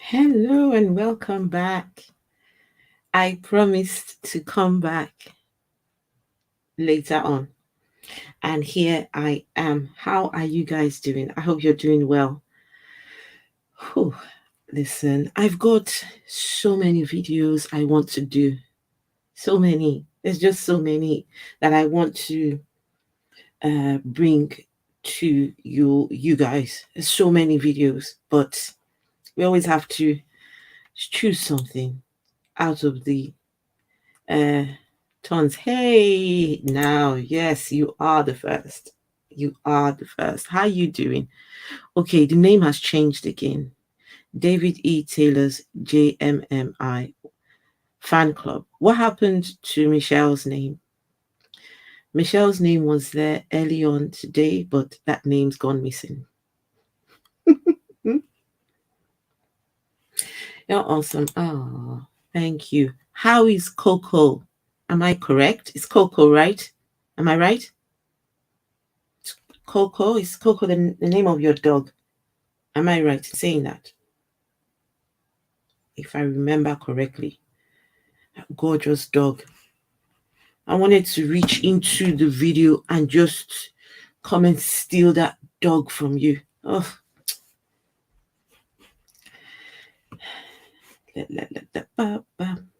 Hello and welcome back. I promised to come back later on, and here I am. How are you guys doing? I hope you're doing well. Whew. Listen, I've got so many videos I want to do. So many. There's just so many that I want to bring to you guys. There's so many videos, but we always have to choose something out of the uh tons. Hey, now, yes, you are the first. You are the first. How you doing? Okay, the name has changed again. David E. Taylor's JMMI fan club. What happened to Michelle's name? Michelle's name was there early on today, but that name's gone missing. You're awesome. Oh, thank you. How is Coco? Am I correct? It's Coco, right? Am I right? Coco? Is Coco the name of your dog? Am I right in saying that? If I remember correctly. Gorgeous dog. I wanted to reach into the video and just come and steal that dog from you. Oh,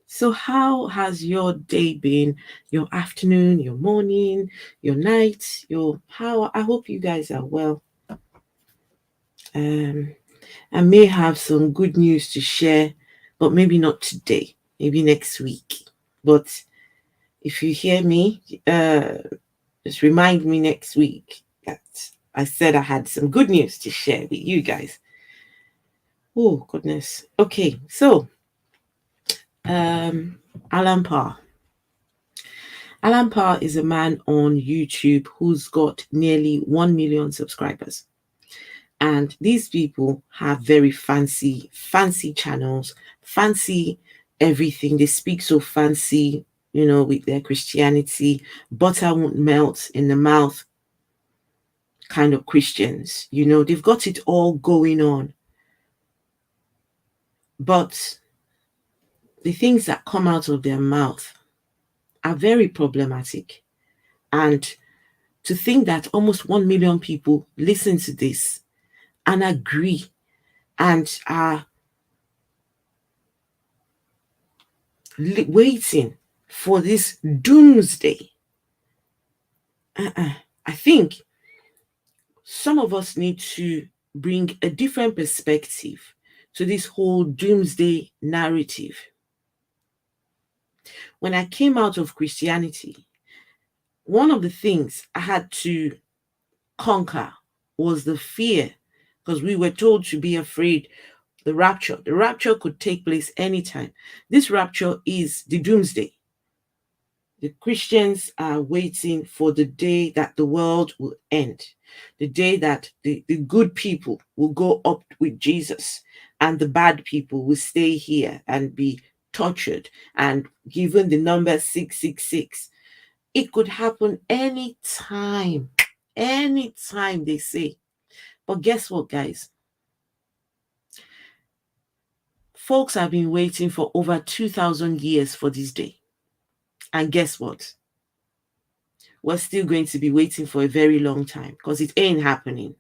so how has your day been? Your afternoon, your morning, your night, your how? I hope you guys are well. Um, I may have some good news to share, but maybe not today. Maybe next week. But if you hear me, just remind me next week that I said I had some good news to share with you guys. Oh, goodness. Okay, so um, Alan Parr. Alan Parr is a man on YouTube who's got nearly 1 million subscribers. And these people have very fancy channels, fancy everything. They speak so fancy, with their Christianity. Butter won't melt in the mouth kind of Christians. They've got it all going on. But the things that come out of their mouth are very problematic. And to think that almost 1 million people listen to this and agree and are waiting for this doomsday. I think some of us need to bring a different perspective to this whole doomsday narrative. When I came out of Christianity, one of the things I had to conquer was the fear, because we were told to be afraid. The rapture. The rapture could take place anytime. This rapture is the doomsday. The Christians are waiting for the day that the world will end, the day that the good people will go up with Jesus and the bad people will stay here and be tortured and given the number 666. It could happen anytime, they say. But guess what, guys? Folks have been waiting for over 2,000 years for this day. And guess what? We're still going to be waiting for a very long time because it ain't happening.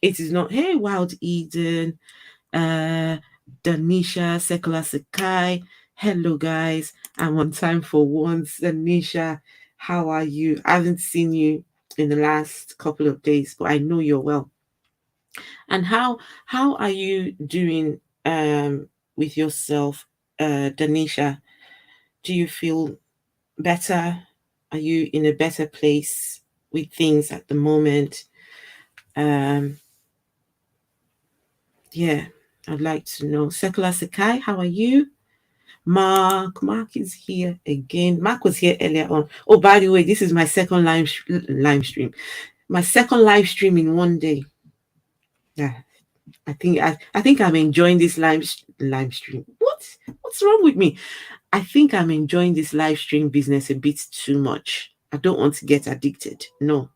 It is not, hey, Wild Eden, Danisha, Secular Sakai. Hello, guys. I'm on time for once. Danisha, how are you? I haven't seen you in the last couple of days, but I know you're well. And how are you doing with yourself, Danisha? Do you feel better? Are you in a better place with things at the moment? Yeah, I'd like to know. Secular Sakai, how are you? Mark is here again. Mark was here earlier on. Oh, by the way, this is my second live stream. My second live stream in one day. Yeah, I think I'm enjoying this live stream. What's wrong with me? I think I'm enjoying this live stream business a bit too much. I don't want to get addicted. No.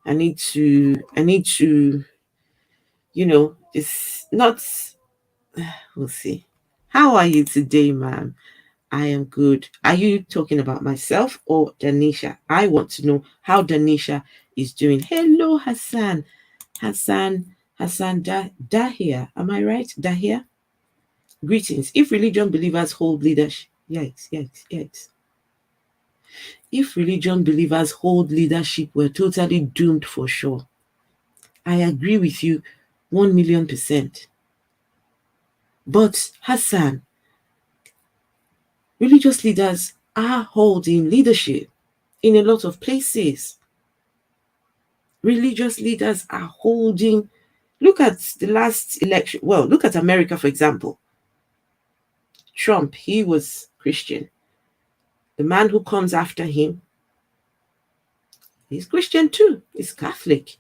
I need to, it's not We'll see. How are you today, ma'am? I am good. Are you talking about myself or Danisha? I want to know how Danisha is doing. Hello, Hassan. Hassan Dahia. Am I right? Dahia? Greetings. If religion believers hold leadership, yikes. If religion believers hold leadership, we're totally doomed for sure. I agree with you 1,000,000%. But Hassan, religious leaders are holding leadership in a lot of places. Religious leaders are holding. Look at the last election. Well, look at America, for example. Trump, he was Christian. The man who comes after him, he's Christian too. He's Catholic.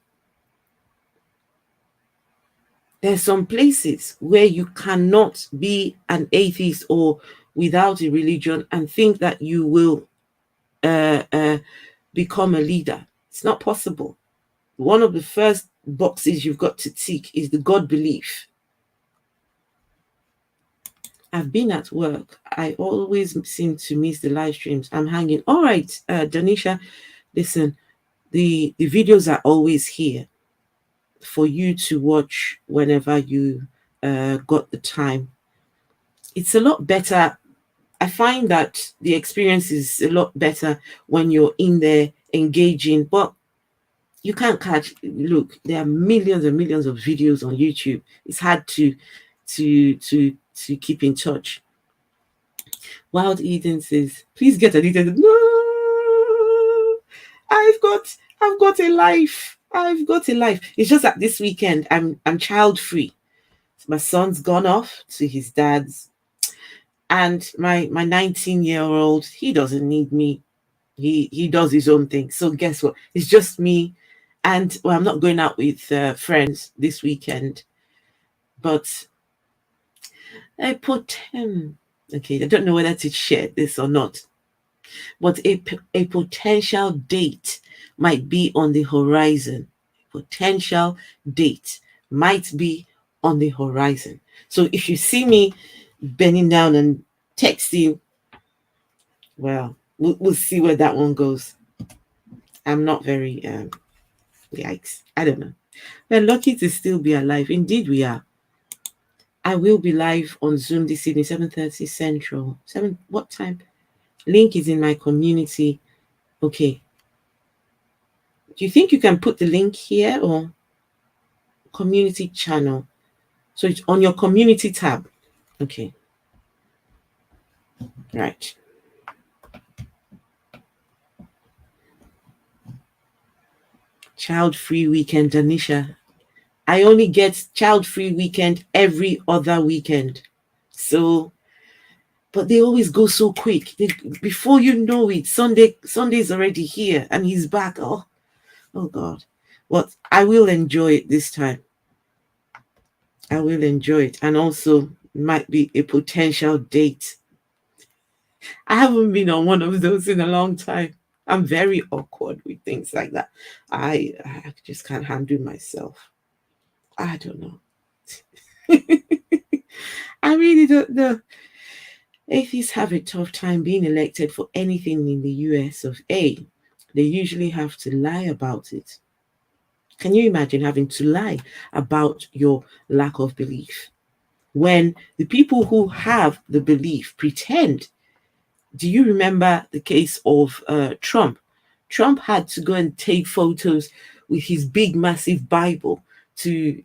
There's some places where you cannot be an atheist or without a religion and think that you will become a leader. It's not possible. One of the first boxes you've got to tick is the God belief. I've been at work. I always seem to miss the live streams. I'm hanging. All right, Danisha, listen, the videos are always here for you to watch whenever you got the time. It's a lot better. I find that the experience is a lot better when you're in there engaging, but you can't catch. Look, there are millions and millions of videos on YouTube. It's hard to keep in touch. Wild Eden says, please get addicted. No, I've got a life. I've got a life. It's just that this weekend I'm child free. My son's gone off to his dad's, and my 19-year-old, he doesn't need me. He does his own thing. So guess what? It's just me, and well, I'm not going out with friends this weekend, but I put him. Okay, I don't know whether to share this or not, but a potential date might be on the horizon. Potential date might be on the horizon. So if you see me bending down and texting, well, we'll see where that one goes. I'm not very yikes. I don't know. We're lucky to still be alive. Indeed, we are. I will be live on Zoom this evening, 7:30 Central. What time? Link is in my community. Okay. Do you think you can put the link here or community channel? So it's on your community tab. Okay. Right. Child-free weekend, Danisha. I only get child-free weekend every other weekend. So, but they always go so quick. Before you know it, Sunday's already here and he's back. Oh God. But I will enjoy it this time. I will enjoy it. And also might be a potential date. I haven't been on one of those in a long time. I'm very awkward with things like that. I just can't handle myself. I don't know. I really don't know. Atheists have a tough time being elected for anything in the US of A. They usually have to lie about it. Can you imagine having to lie about your lack of belief? When the people who have the belief pretend. Do you remember the case of Trump? Trump had to go and take photos with his big, massive Bible to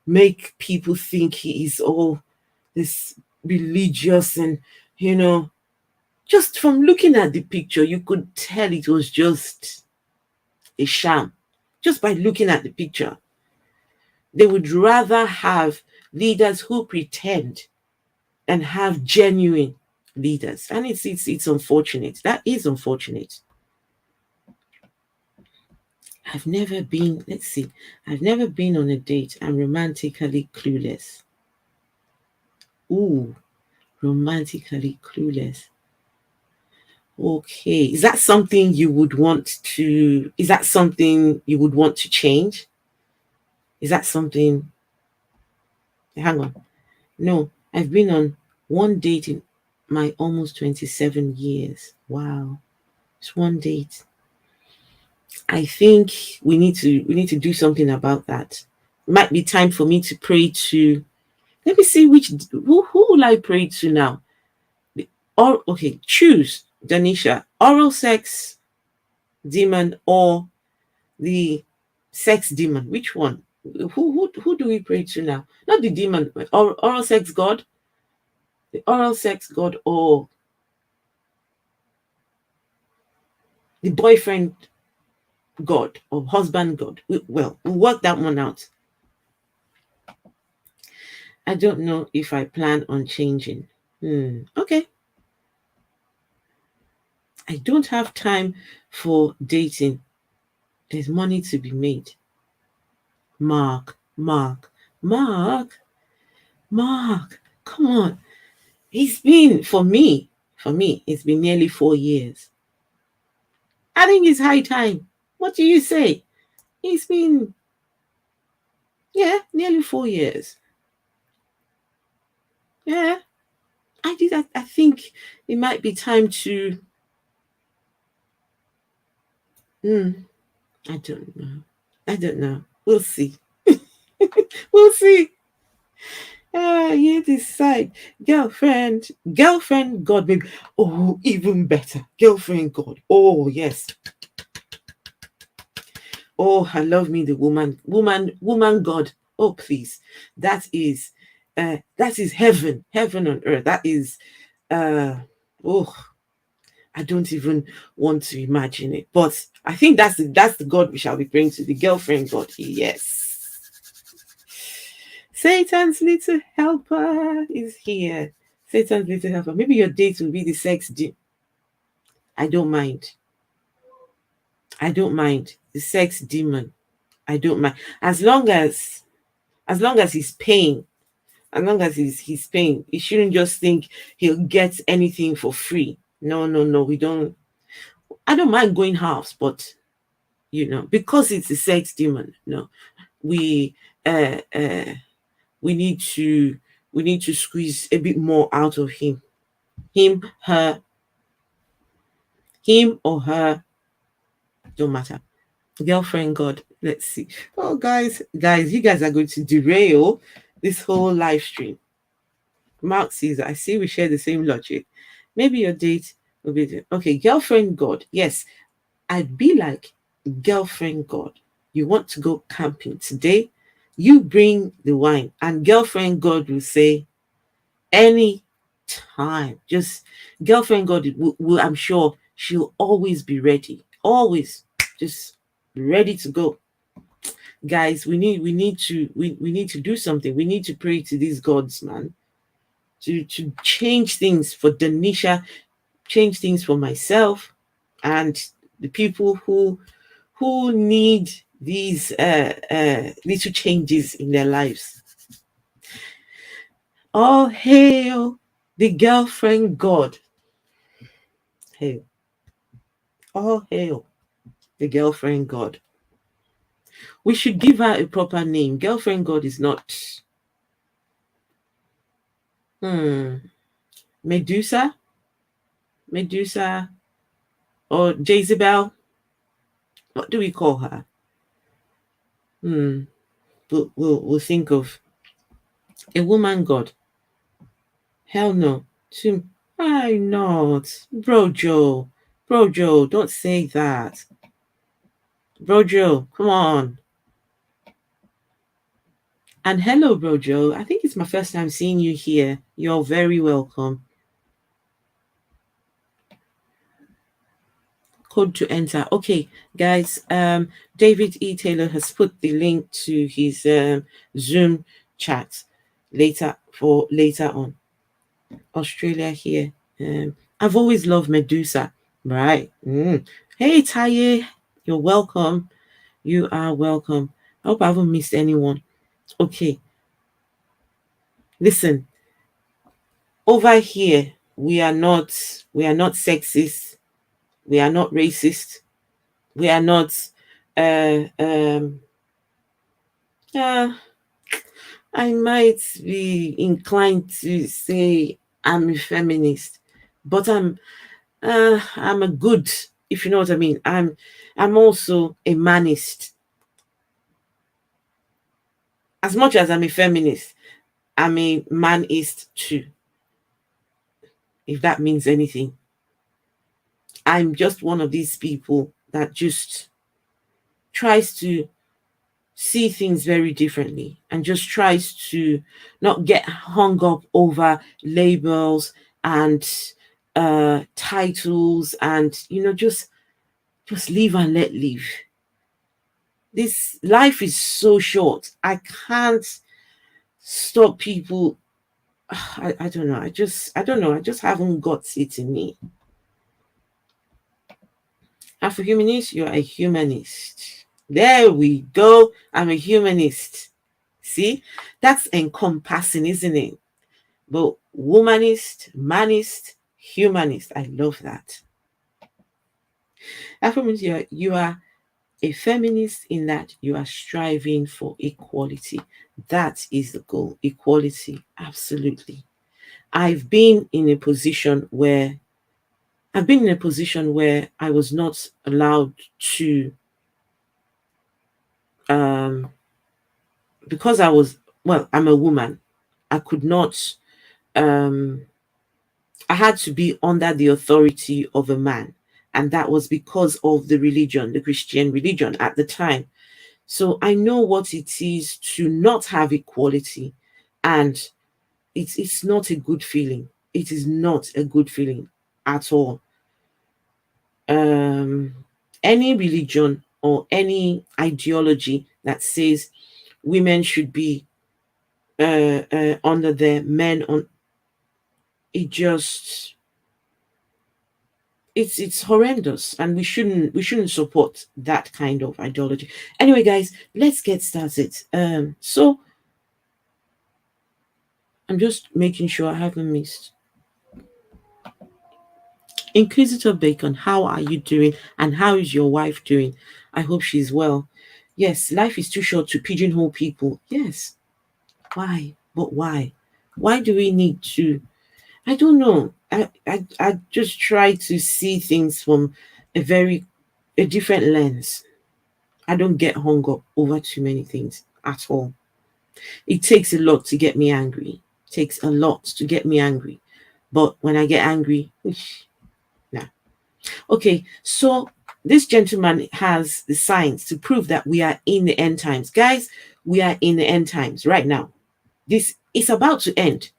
make people think he is all this religious, and just from looking at the picture, you could tell it was just a sham. Just by looking at the picture, they would rather have leaders who pretend and have genuine leaders, and it's unfortunate. That is unfortunate. I've never been. Let's see. I've never been on a date. I'm romantically clueless. Ooh, romantically clueless. Okay, is that something you would want to? Is that something you would want to change? Is that something? Hang on. No, I've been on one date in my almost 27 years. Wow. It's one date. I think we need to do something about that. Might be time for me to pray to. Let me see who will I pray to now? Or okay, choose Danisha. Oral sex demon or the sex demon? Which one? Who do we pray to now? Not the demon, but oral sex god, the oral sex god, or the boyfriend god or husband god. Well, we'll work that one out. I don't know if I plan on changing. Okay. I don't have time for dating. There's money to be made. Mark, Mark, Mark, Mark. Come on. It's been for me, it's been nearly 4 years. I think it's high time. What do you say? It's been, yeah, nearly 4 years. Yeah. I think it might be time to I don't know. I don't know. We'll see. We'll see. You decide. Girlfriend God, maybe. Oh, even better. Girlfriend God. Oh, yes. Oh, I love me the woman God. Oh, please. That is heaven. Heaven on earth. That is uh oh, I don't even want to imagine it. But I think that's the God we shall be praying to, the girlfriend God. Yes. Satan's little helper is here. Satan's little helper. Maybe your date will be the sex I don't mind. I don't mind. The sex demon. I don't mind. As long as he's paying. As long as he's paying. He shouldn't just think he'll get anything for free. No, no, no. We don't. I don't mind going halves, but because it's a sex demon, we uh uh we need to squeeze a bit more out of him. Him, her, him or her, don't matter. Girlfriend God. Let's see. Oh, guys, you guys are going to derail this whole live stream. Mark says, I see we share the same logic. Maybe your date will be okay. Girlfriend God. Yes, I'd be like, girlfriend God. You want to go camping today? You bring the wine, and girlfriend God will say, any time. Just girlfriend God will, I'm sure she'll always be ready. Always just ready to go. Guys, we need to do something. We need to pray to these gods, man. To change things for Danisha, change things for myself and the people who need these little changes in their lives. All hail the girlfriend God. Hail. All hail the girlfriend God. We should give her a proper name. Girlfriend God is not Medusa, Medusa, or Jezebel. What do we call her? We'll think of a woman God. Hell no. Why not? Bro Joe, don't say that. Bro Joe, come on. And hello, Bro Joe. I think it's my first time seeing you here. You're very welcome. Code to enter. Okay, guys. David E. Taylor has put the link to his Zoom chat later on. Australia here. I've always loved Medusa. Right. Hey, Taye. You're welcome. You are welcome. I hope I haven't missed anyone. Okay. Listen. Over here, we are not sexist. We are not racist. We are not uh I might be inclined to say I'm a feminist, but I'm a good, if you know what I mean. I'm also a manist. As much as I'm a feminist, I'm a manist too, if that means anything. I'm just one of these people that just tries to see things very differently and just tries to not get hung up over labels and titles, and just live and let live. This life is so short. I can't stop people. I don't know. I don't know. I just haven't got it in me. Afro-humanist, you're a humanist. There we go. I'm a humanist. See, that's encompassing, isn't it? But womanist, manist, humanist. I love that. Afro-humanist, you are a feminist in that you are striving for equality. That is the goal. Equality. Absolutely. I've been in a position where I was not allowed to, um because I'm a woman. I could not, um I had to be under the authority of a man, and that was because of the religion, the Christian religion at the time. So I know what it is to not have equality, and it's not a good feeling. It is not a good feeling at all. um any religion or any ideology that says women should be under their men on, it just, it's horrendous, and we shouldn't support that kind of ideology. Anyway, guys, let's get started. So I'm just making sure I haven't missed. Inquisitor Bacon, how are you doing? And how is your wife doing? I hope she's well. Yes, life is too short to pigeonhole people. Yes. Why? But why? Why do we need to? I don't know. I just try to see things from a different lens. I don't get hung up over too many things at all. It takes a lot to get me angry. It takes a lot to get me angry. But when I get angry, nah. Okay, so this gentleman has the signs to prove that we are in the end times. Guys, we are in the end times right now. This is about to end.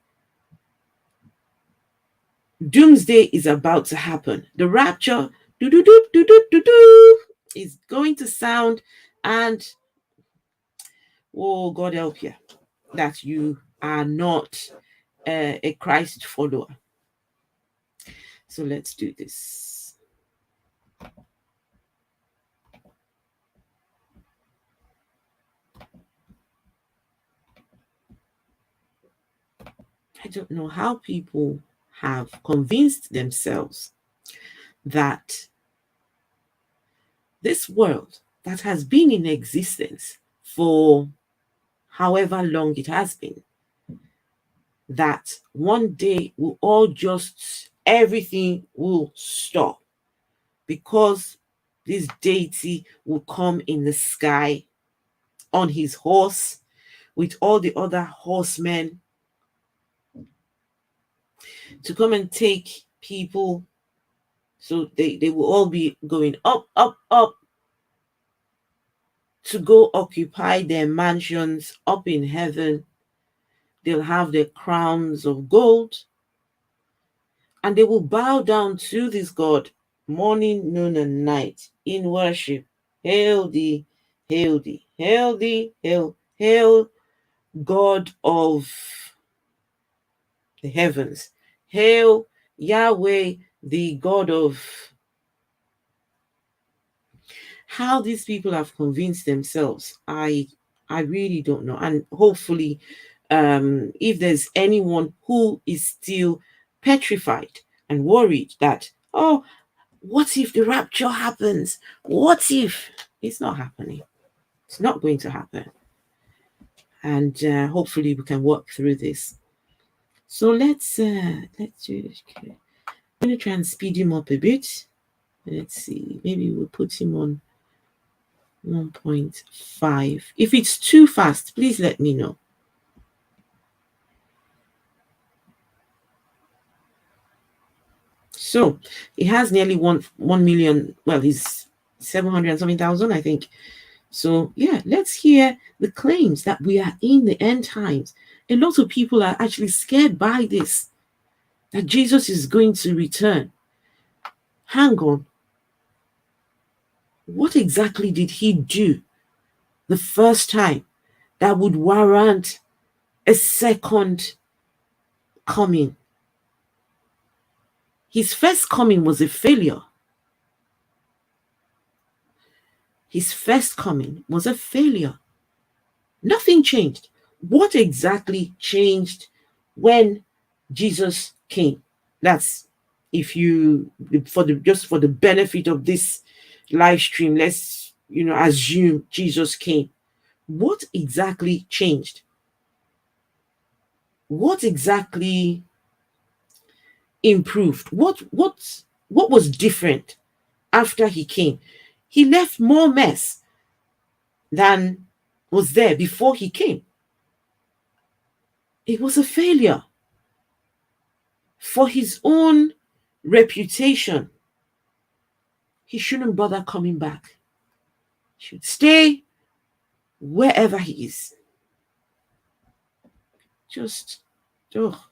Doomsday is about to happen. The rapture, do do do do do do do, is going to sound, and oh, God help you that you are not a Christ follower. So let's do this. I don't know how people have convinced themselves that this world that has been in existence for however long it has been, that one day will all just, everything will stop because this deity will come in the sky on his horse with all the other horsemen to come and take people. So they will all be going up, up, up to go occupy their mansions up in heaven. They'll have their crowns of gold, and they will bow down to this God morning, noon, and night in worship. Hail thee, hail thee, hail thee, hail, hail, God of the heavens. Hail Yahweh, the God of. How these people have convinced themselves, I really don't know. And hopefully, if there's anyone who is still petrified and worried that, oh, what if the rapture happens? What if? It's not happening. It's not going to happen. and hopefully we can work through this. So let's do this. I'm going to try and speed him up a bit. Let's see, maybe we'll put him on 1.5. If it's too fast, please let me know. So he has nearly 1 million. Well, he's 700 and something thousand, I think. So yeah, let's hear the claims that we are in the end times. A lot of people are actually scared by this, that Jesus is going to return. Hang on. What exactly did he do the first time that would warrant a second coming? His first coming was a failure. His first coming was a failure. Nothing changed. What exactly changed when Jesus came? That's, if you, just for the benefit of this live stream, let's assume Jesus came. What exactly changed? What exactly improved? What was different after he came? He left more mess than was there before he came. It was a failure. For his own reputation, he shouldn't bother coming back. He should stay wherever he is. Just, oh.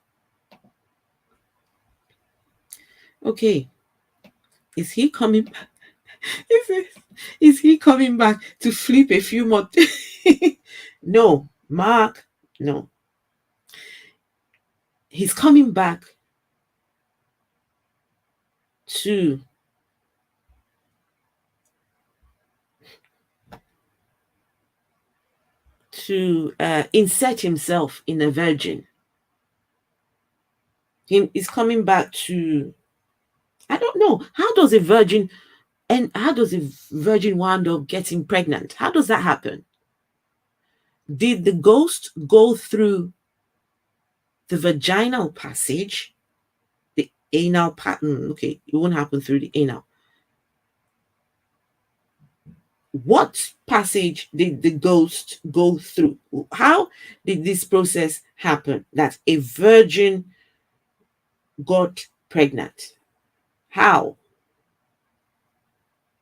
Okay. Is he coming back? Is he coming back to flip a few more? No, Mark, no. He's coming back to insert himself in a virgin. He's coming back to, I don't know, how does a virgin wind up getting pregnant? How does that happen? Did the ghost go through the vaginal passage, the anal pattern? Okay, it won't happen through the anal. What passage did the ghost go through? How did this process happen, that a virgin got pregnant? How?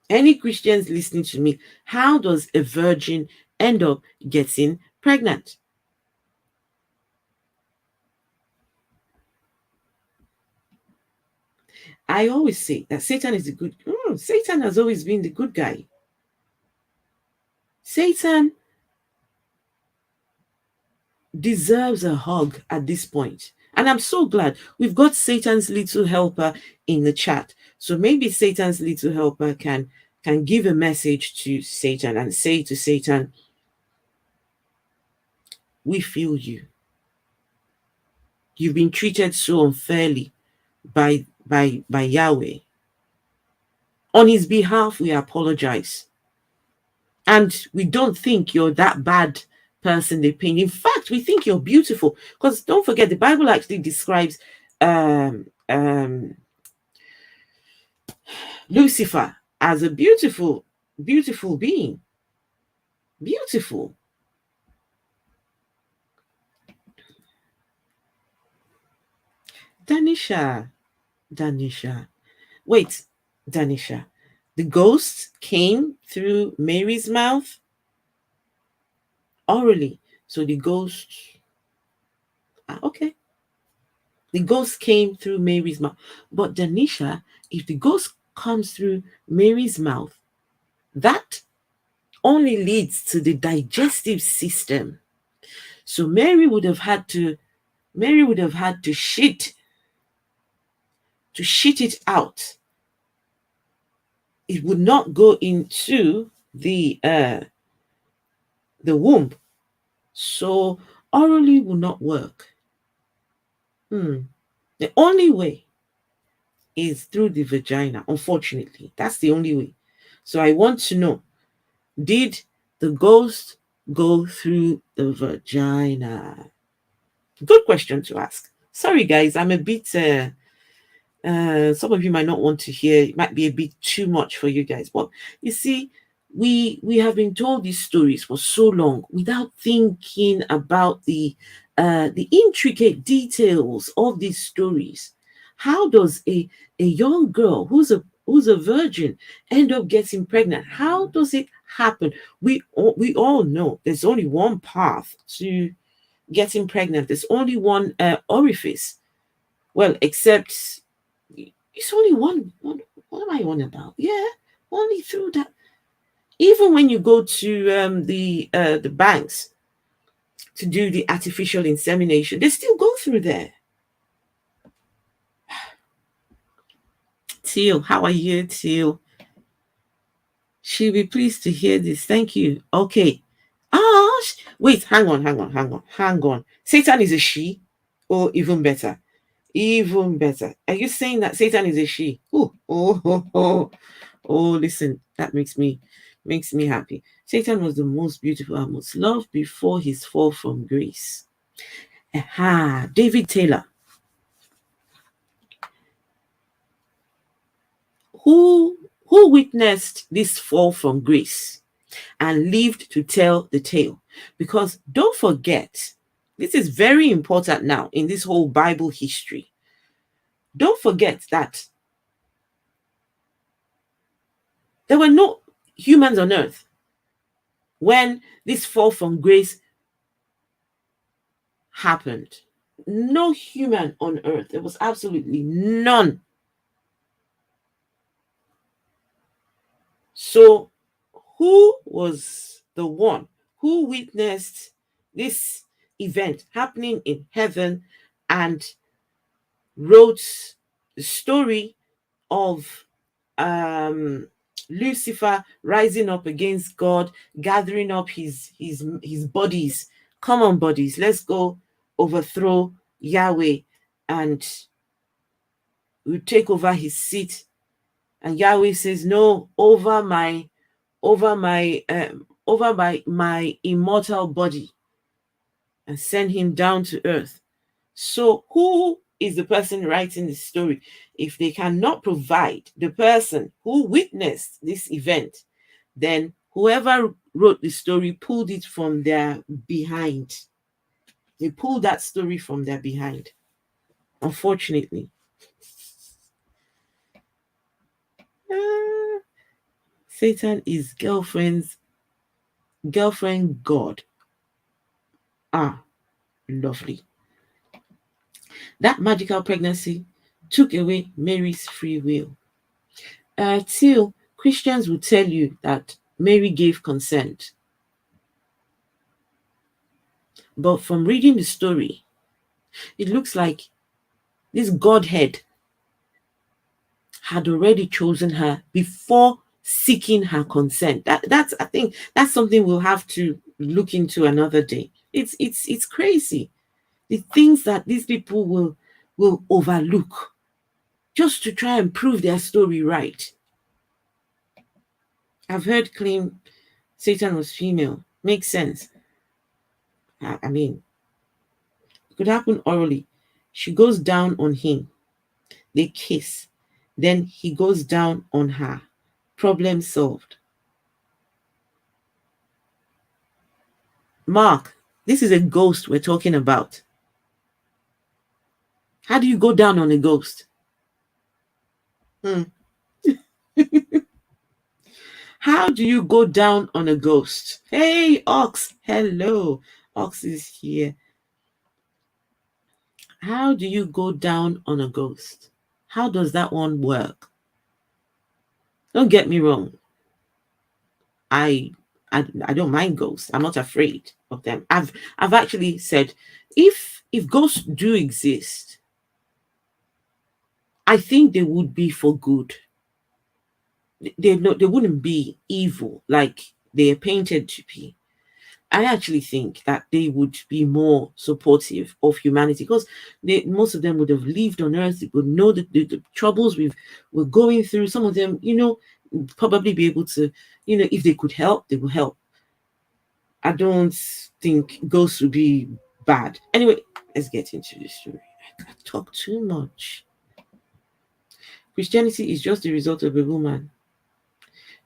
Any Christians listening to me, how does a virgin end up getting pregnant? I always say that Satan is Satan has always been the good guy. Satan deserves a hug at this point. And I'm so glad we've got Satan's little helper in the chat. So maybe Satan's little helper can give a message to Satan and say to Satan, we feel you. You've been treated so unfairly by Yahweh. On his behalf, we apologize. And we don't think you're that bad person they paint. In fact, we think you're beautiful. Because don't forget, the Bible actually describes Lucifer as a beautiful, beautiful being. Beautiful. Danisha. Wait, Danisha. The ghost came through Mary's mouth orally. So the ghost, okay. The ghost came through Mary's mouth. But Danisha, if the ghost comes through Mary's mouth, that only leads to the digestive system. So Mary would have had to shit it out. It would not go into the womb. So orally will not work. The only way is through the vagina, unfortunately. That's the only way. So I want to know, did the ghost go through the vagina? Good question to ask. Sorry, guys, I'm a bit. Some of you might not want to hear. It might be a bit too much for you guys, but you see, we have been told these stories for so long without thinking about the intricate details of these stories. How does a young girl who's a virgin end up getting pregnant? How does it happen? We all know there's only one path to getting pregnant. There's only one orifice. Well, except it's only one. What am I on about? Yeah, only through that. Even when you go to the banks to do the artificial insemination, they still go through there. Teal, how are you, Teal? She'll be pleased to hear this. Thank you. Okay. Wait, hang on. Satan is a she, or even better. Even better. Are you saying that Satan is a she? Oh, listen, that makes me happy. Satan was the most beautiful and most loved before his fall from grace. Aha, David Taylor. Who witnessed this fall from grace and lived to tell the tale? Because don't forget, this is very important now in this whole Bible history. Don't forget that there were no humans on earth when this fall from grace happened. No human on earth. There was absolutely none. So, who was the one who witnessed this event happening in heaven and wrote the story of Lucifer rising up against God, gathering up his bodies? Come on, buddies, let's go overthrow Yahweh and we take over his seat. And Yahweh says, no, over my immortal body, and send him down to earth. So who is the person writing the story? If they cannot provide the person who witnessed this event, then whoever wrote the story pulled it from their behind. They pulled that story from their behind, unfortunately. Satan is girlfriend God. Lovely. That magical pregnancy took away Mary's free will. Till Christians will tell you that Mary gave consent. But from reading the story, it looks like this Godhead had already chosen her before seeking her consent. That's I think that's something we'll have to look into another day. It's crazy. The things that these people will overlook just to try and prove their story right. I've heard claim Satan was female. Makes sense. I mean, it could happen orally. She goes down on him. They kiss. Then he goes down on her. Problem solved. Mark, this is a ghost we're talking about. How do you go down on a ghost? How do you go down on a ghost? Hey, Ox. Hello. Ox is here. How do you go down on a ghost? How does that one work? Don't get me wrong. I don't mind ghosts. I'm not afraid of them. I've actually said if ghosts do exist, I think they would be for good. They wouldn't be evil like they are painted to be. I actually think that they would be more supportive of humanity because most of them would have lived on earth. They would know the troubles we're going through. Some of them, probably be able to, if they could help, they will help. I don't think ghosts will be bad. Anyway, let's get into the story. I talk too much. Christianity is just the result of a woman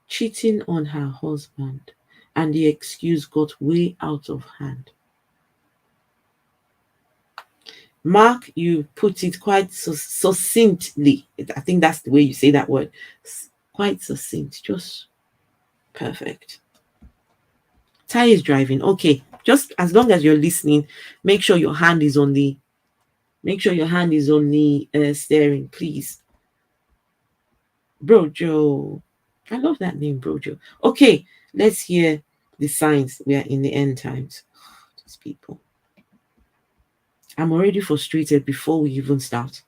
cheating on her husband, and the excuse got way out of hand. Mark, you put it quite succinctly. I think that's the way you say that word. Quite succinct, just perfect. Ty is driving. Okay, just as long as you're listening, make sure your hand is on the steering, please. Brojo, I love that name, Brojo. Okay, let's hear the signs we are in the end times. These people. I'm already frustrated before we even start.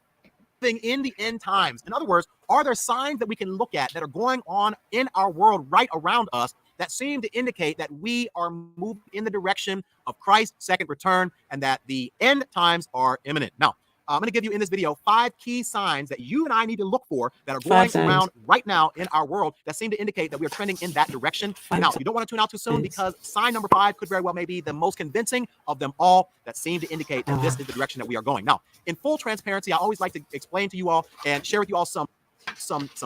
In the end times. In other words, are there signs that we can look at that are going on in our world right around us that seem to indicate that we are moving in the direction of Christ's second return and that the end times are imminent? Now, I'm going to give you in this video 5 key signs that you and I need to look for that are going around right now in our world that seem to indicate that we are trending in that direction. Now, you don't want to tune out too soon because sign number 5 could very well maybe the most convincing of them all that seem to indicate that this is the direction that we are going. Now, in full transparency, I always like to explain to you all and share with you all some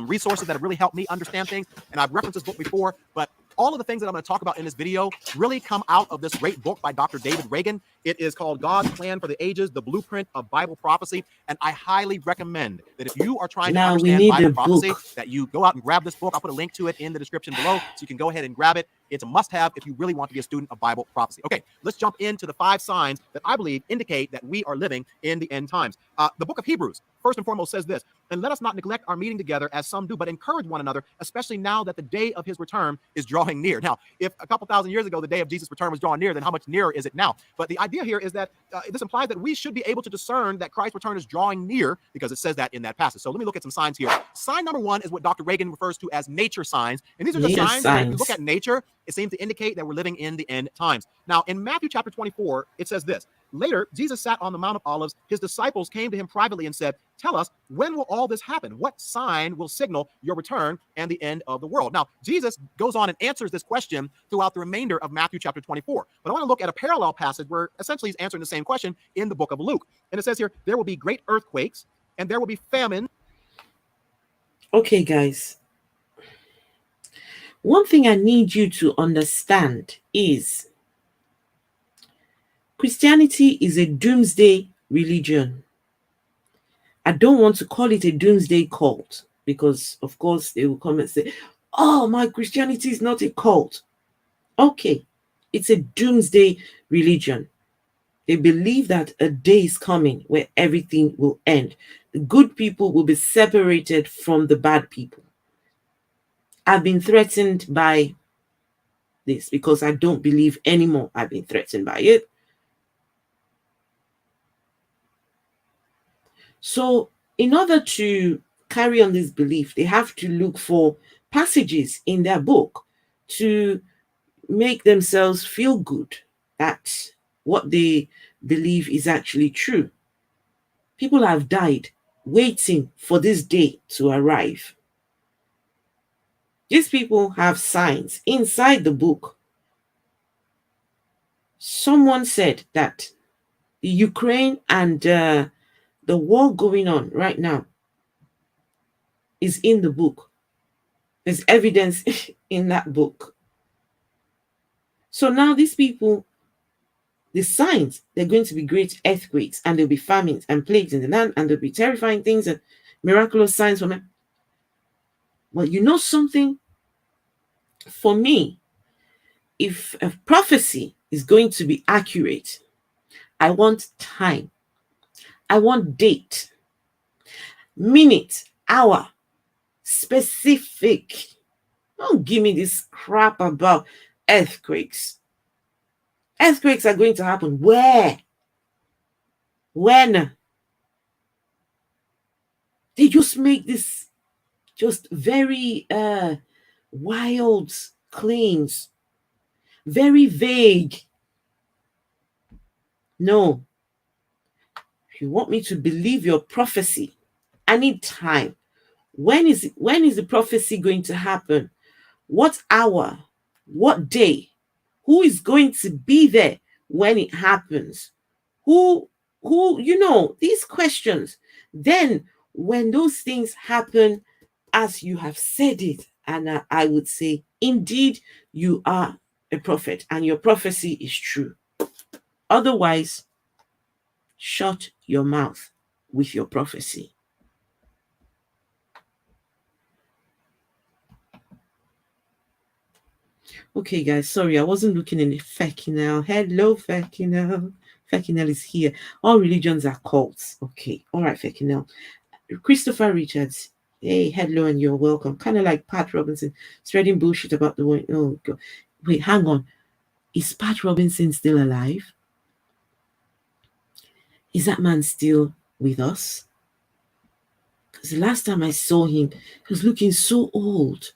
resources that have really helped me understand things. And I've referenced this book before, but all of the things that I'm going to talk about in this video really come out of this great book by Dr. David Reagan. It is called God's Plan for the Ages, the Blueprint of Bible Prophecy. And I highly recommend that if you are trying to understand Bible prophecy, that you go out and grab this book. I'll put a link to it in the description below, so you can go ahead and grab it. It's a must-have if you really want to be a student of Bible prophecy. Okay, let's jump into the 5 signs that I believe indicate that we are living in the end times. The book of Hebrews, first and foremost, says this: "And let us not neglect our meeting together as some do, but encourage one another, especially now that the day of his return is drawing near." Now, if a couple thousand years ago the day of Jesus' return was drawing near, then how much nearer is it now? But the idea here is that this implies that we should be able to discern that Christ's return is drawing near, because it says that in that passage. So let me look at some signs here. Sign number 1 is what Dr. Reagan refers to as nature signs. And these are just signs that if you look at nature, it seems to indicate that we're living in the end times. Now, in Matthew chapter 24, it says this: "Later, Jesus sat on the Mount of Olives. His disciples came to him privately and said, 'Tell us, when will all this happen? What sign will signal your return and the end of the world?'" Now, Jesus goes on and answers this question throughout the remainder of Matthew chapter 24. But I want to look at a parallel passage where essentially he's answering the same question in the book of Luke. And it says here, "There will be great earthquakes and there will be famine." Okay, guys. One thing I need you to understand is Christianity is a doomsday religion. I don't want to call it a doomsday cult because, of course, they will come and say, "Oh, my Christianity is not a cult." Okay, it's a doomsday religion. They believe that a day is coming where everything will end. The good people will be separated from the bad people. I've been threatened by this because I don't believe anymore. I've been threatened by it. So, in order to carry on this belief, they have to look for passages in their book to make themselves feel good that what they believe is actually true. People have died waiting for this day to arrive. These people have signs inside the book. Someone said that the Ukraine and the war going on right now is in the book. There's evidence in that book. So now these people, the signs, they're going to be great earthquakes and there'll be famines and plagues in the land and there'll be terrifying things and miraculous signs from them. Well, you know something? For me, if a prophecy is going to be accurate, I want time. I want date, minute, hour, specific. Don't give me this crap about earthquakes. Earthquakes are going to happen. Where? When? They just make this just very wild claims, very vague. No. If you want me to believe your prophecy, I need time. When is the prophecy going to happen? What hour? What day? Who is going to be there when it happens? Who, these questions. Then, when those things happen as you have said it, and I would say, indeed, you are a prophet and your prophecy is true. Otherwise, shut your mouth with your prophecy. Okay, guys, sorry, I wasn't looking in the Fekinel. Hello, Fekinel. Fekinel is here. All religions are cults. Okay, all right, Fekinel. Christopher Richards. Hey, hello, and you're welcome. Kind of like Pat Robinson spreading bullshit about the way. Oh, God. Wait, hang on. Is Pat Robinson still alive? Is that man still with us? Because the last time I saw him, he was looking so old.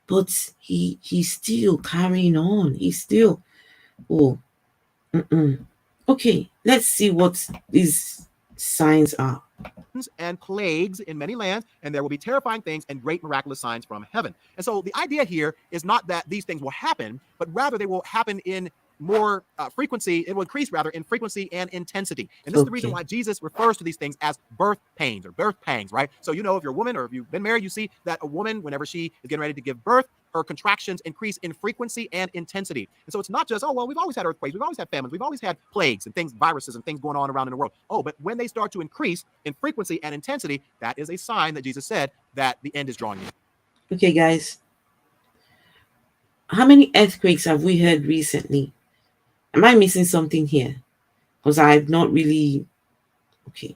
But he's still carrying on. He's still, oh, okay, let's see what these signs are. And plagues in many lands, and there will be terrifying things and great miraculous signs from heaven. And so the idea here is not that these things will happen, but rather they will happen in more frequency. It will increase rather in frequency and intensity. And this is the reason why Jesus refers to these things as birth pains or birth pangs, right? So, if you're a woman or if you've been married, you see that a woman, whenever she is getting ready to give birth, her contractions increase in frequency and intensity. And so it's not just, oh, well, we've always had earthquakes, we've always had famines, we've always had plagues and things, viruses and things going on around in the world. Oh, but when they start to increase in frequency and intensity, that is a sign that Jesus said that the end is drawing near. Okay, guys. How many earthquakes have we heard recently? Am I missing something here? Because I've not really... Okay.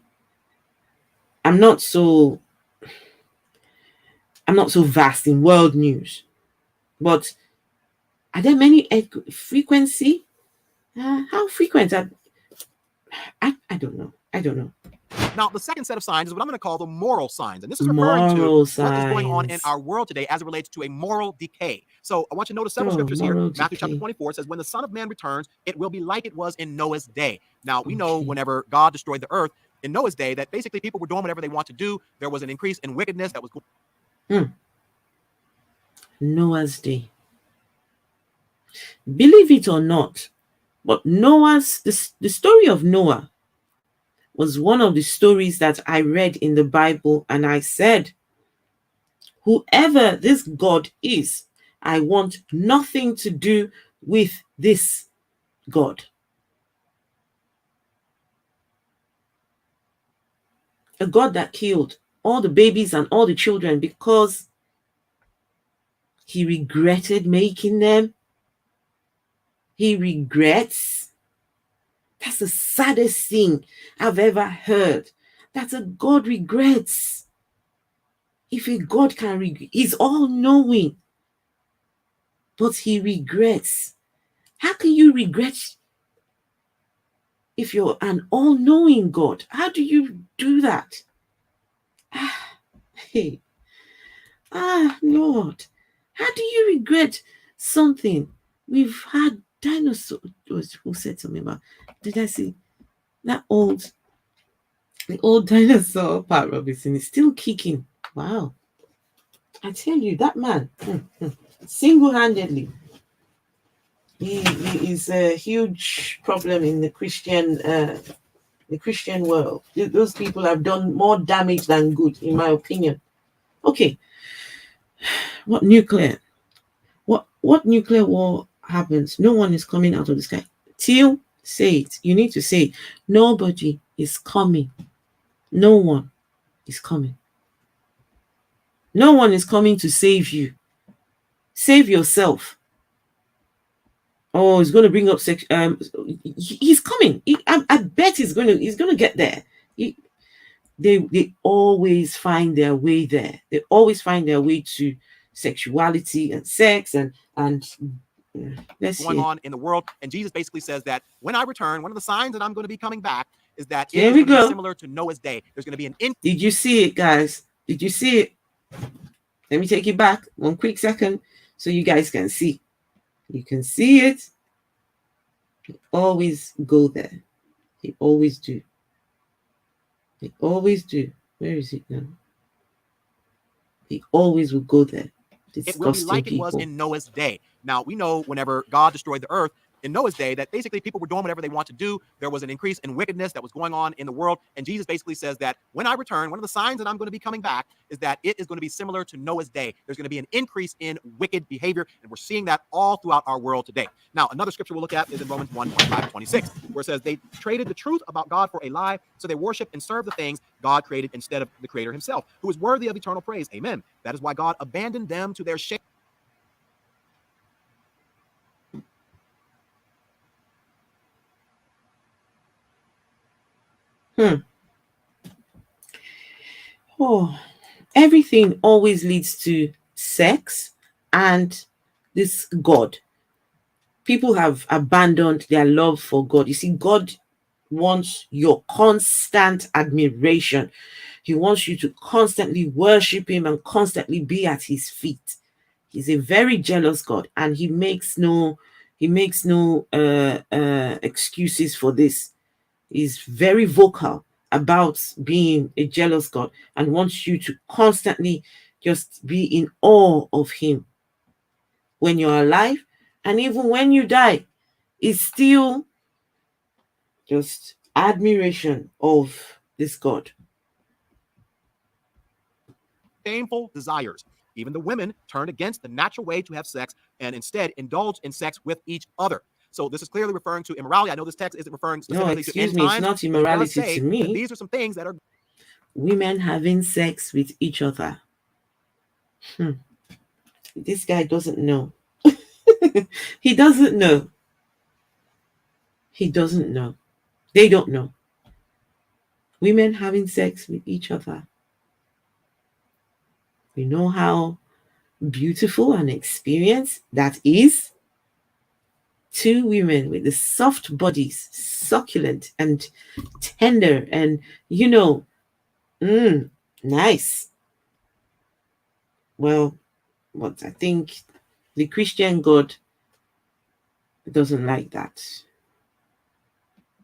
I'm not so vast in world news. But are there many frequency? How frequent? I don't know. Now, the second set of signs is what I'm going to call the moral signs. And this is referring to what is going on in our world today as it relates to a moral decay. So I want you to notice several scriptures here. Matthew chapter 24 says, when the Son of Man returns, it will be like it was in Noah's day. Now, we know whenever God destroyed the earth in Noah's day that basically people were doing whatever they want to do. There was an increase in wickedness that was going Noah's day. Believe it or not, but the story of Noah was one of the stories that I read in the Bible, and I said, whoever this God is, I want nothing to do with this God. A God that killed all the babies and all the children because he regretted making them. He regrets. That's the saddest thing I've ever heard. That a God regrets. If a God can regret, he's all-knowing, but he regrets. How can you regret if you're an all-knowing God? How do you do that? Lord, how do you regret something? We've had dinosaurs. Who said something about? Did I see that the old dinosaur? Parr Robinson is still kicking. Wow! I tell you, that man, single-handedly, he is a huge problem in the Christian world. Those people have done more damage than good, in my opinion. Okay, what nuclear? What nuclear war happens? No one is coming out of the sky. Till say it. You need to say it. Nobody is coming. No one is coming. No one is coming to save you. Save yourself. Oh, he's going to bring up sex. He's coming. I bet he's going to get there. They always find their way there. They always find their way to sexuality and sex and going on in the world. And Jesus basically says that when I return, one of the signs that I'm going to be coming back is that it is going to be similar to Noah's day. There's going to be an Did you see it, guys? Did you see it? Let me take you back 1 quick second so you guys can see. You can see it. They always go there. They always do. They always do. Where is it now? They always will go there. It will be like it was in Noah's day. Now, we know whenever God destroyed the earth in Noah's day, that basically people were doing whatever they want to do. There was an increase in wickedness that was going on in the world. And Jesus basically says that when I return, one of the signs that I'm going to be coming back is that it is going to be similar to Noah's day. There's going to be an increase in wicked behavior. And we're seeing that all throughout our world today. Now, another scripture we'll look at is in Romans 1:25-26, where it says they traded the truth about God for a lie. So they worship and serve the things God created instead of the Creator himself, who is worthy of eternal praise. Amen. That is why God abandoned them to their shame. Oh, everything always leads to sex and this God. People have abandoned their love for God. You see, God wants your constant admiration. He wants you to constantly worship him and constantly be at his feet. He's a very jealous God, and he makes no excuses for this. He's very vocal about being a jealous God and wants you to constantly just be in awe of him when you're alive, and even when you die. It's still just admiration of this God. Shameful desires. Even the women turned against the natural way to have sex and instead indulged in sex with each other. So this is clearly referring to immorality. I know this text isn't referring specifically to end times. It's not immorality to me. These are some things that are women having sex with each other. This guy doesn't know. He doesn't know. He doesn't know. They don't know. Women having sex with each other. We know how beautiful an experience that is. Two women with the soft bodies, succulent and tender, and nice. Well, but I think the Christian God doesn't like that.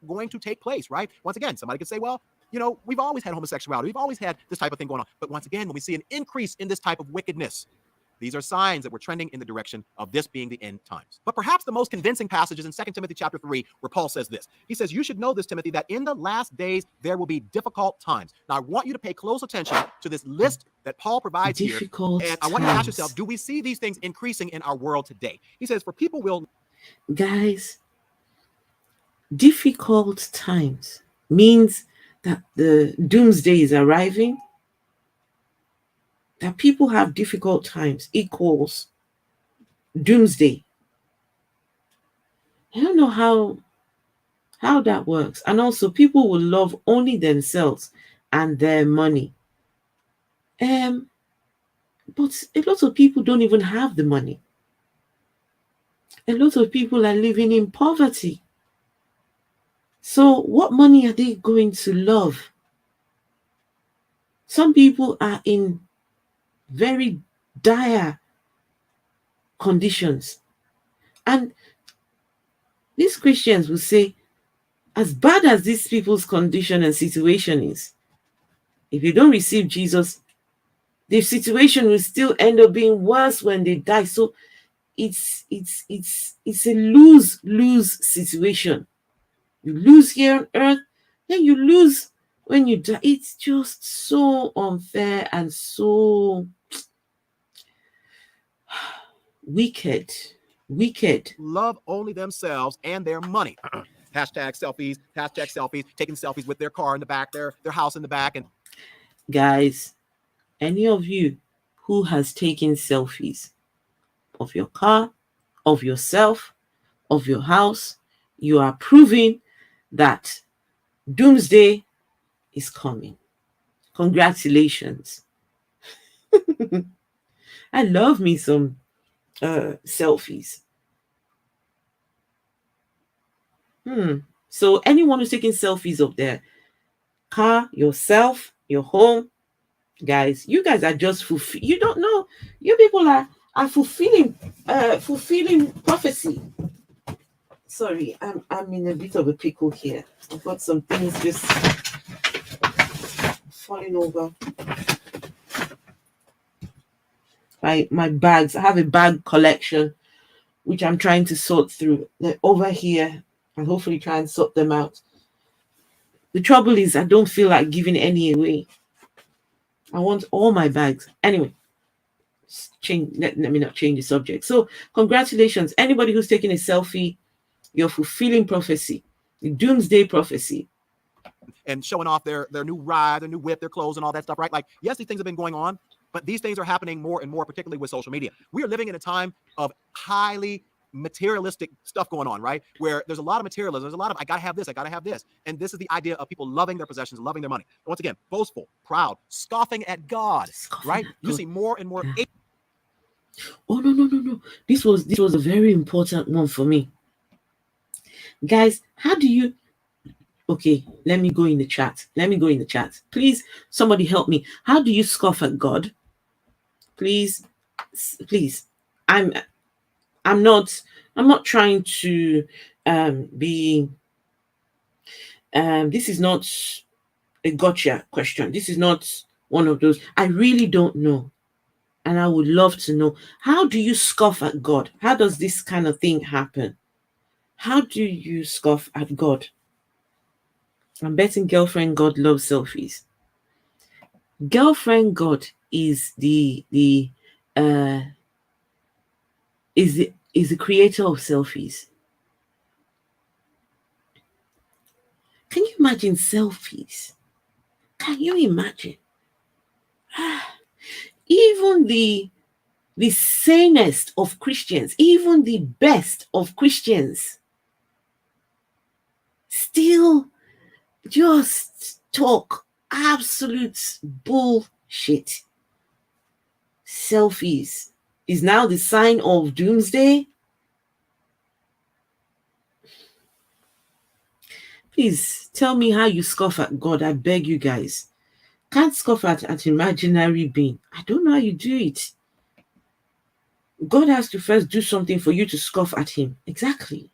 Going to take place, right? Once again, somebody could say, well, we've always had homosexuality. We've always had this type of thing going on. But once again, when we see an increase in this type of wickedness, these are signs that we're trending in the direction of this being the end times. But perhaps the most convincing passage is in 2 Timothy chapter 3, where Paul says this. He says, you should know this, Timothy, that in the last days, there will be difficult times. Now, I want you to pay close attention to this list that Paul provides here. And I want you to ask yourself, do we see these things increasing in our world today? He says, for people will... Guys, difficult times means that the doomsday is arriving. That people have difficult times equals doomsday. I don't know how that works. And also, people will love only themselves and their money. But a lot of people don't even have the money. A lot of people are living in poverty. So what money are they going to love? Some people are in very dire conditions. And these Christians will say, as bad as these people's condition and situation is, if you don't receive Jesus, the situation will still end up being worse when they die. So it's a lose-lose situation. You lose here on earth, then you lose when you die. It's just so unfair and so wicked. Love only themselves and their money. Hashtag selfies, taking selfies with their car in the back, their house in the back. And guys, any of you who has taken selfies of your car, of yourself, of your house, you are proving that doomsday is coming. Congratulations. I love me some selfies. So anyone who's taking selfies of their car, yourself, your home, guys, you guys are just you don't know. You people are fulfilling prophecy. Sorry, I'm in a bit of a pickle here. I've got some things just falling over. My bags. I have a bag collection which I'm trying to sort through. They're over here and hopefully try and sort them out. The trouble is, I don't feel like giving any away. I want all my bags. Anyway, change. Let me not change the subject. So, congratulations. Anybody who's taking a selfie, you're fulfilling prophecy, the doomsday prophecy. And showing off their new ride, their new whip, their clothes, and all that stuff, right? Like, yes, these things have been going on, but these things are happening more and more, particularly with social media. We are living in a time of highly materialistic stuff going on, right? Where there's a lot of materialism. There's a lot of, I gotta have this, I gotta have this. And this is the idea of people loving their possessions, loving their money. And once again, boastful, proud, scoffing at God, Scoffing right? at You God. see more and more. Yeah. Oh no. This was a very important one for me. Guys, how do you okay, let me go in the chat. Let me go in the chat. Please, somebody help me. How do you scoff at God? Please, please. I'm I'm not I'm not trying to be this is not a gotcha question. This is not one of those. I really don't know. And I would love to know, how do you scoff at God? How does this kind of thing happen? How do you scoff at God? I'm betting girlfriend God loves selfies. Girlfriend God uh is the creator of selfies. Can you imagine selfies? Can you imagine? Even the sanest of Christians, even the best of Christians, still just talk absolute bullshit. Selfies is now the sign of doomsday. Please tell me how you scoff at God. I beg you guys. Can't scoff at an imaginary being. I don't know how you do it. God has to first do something for you to scoff at him. Exactly.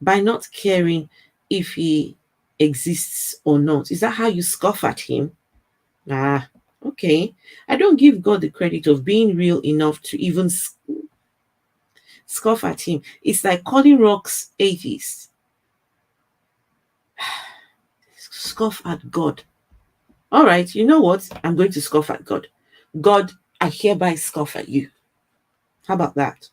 By not caring if he exists or not. Is that how you scoff at him? Ah, okay. I don't give God the credit of being real enough to even scoff at him. It's like calling rocks atheists. Scoff at God. All right, you know what? I'm going to scoff at God. God, I hereby scoff at you. How about that?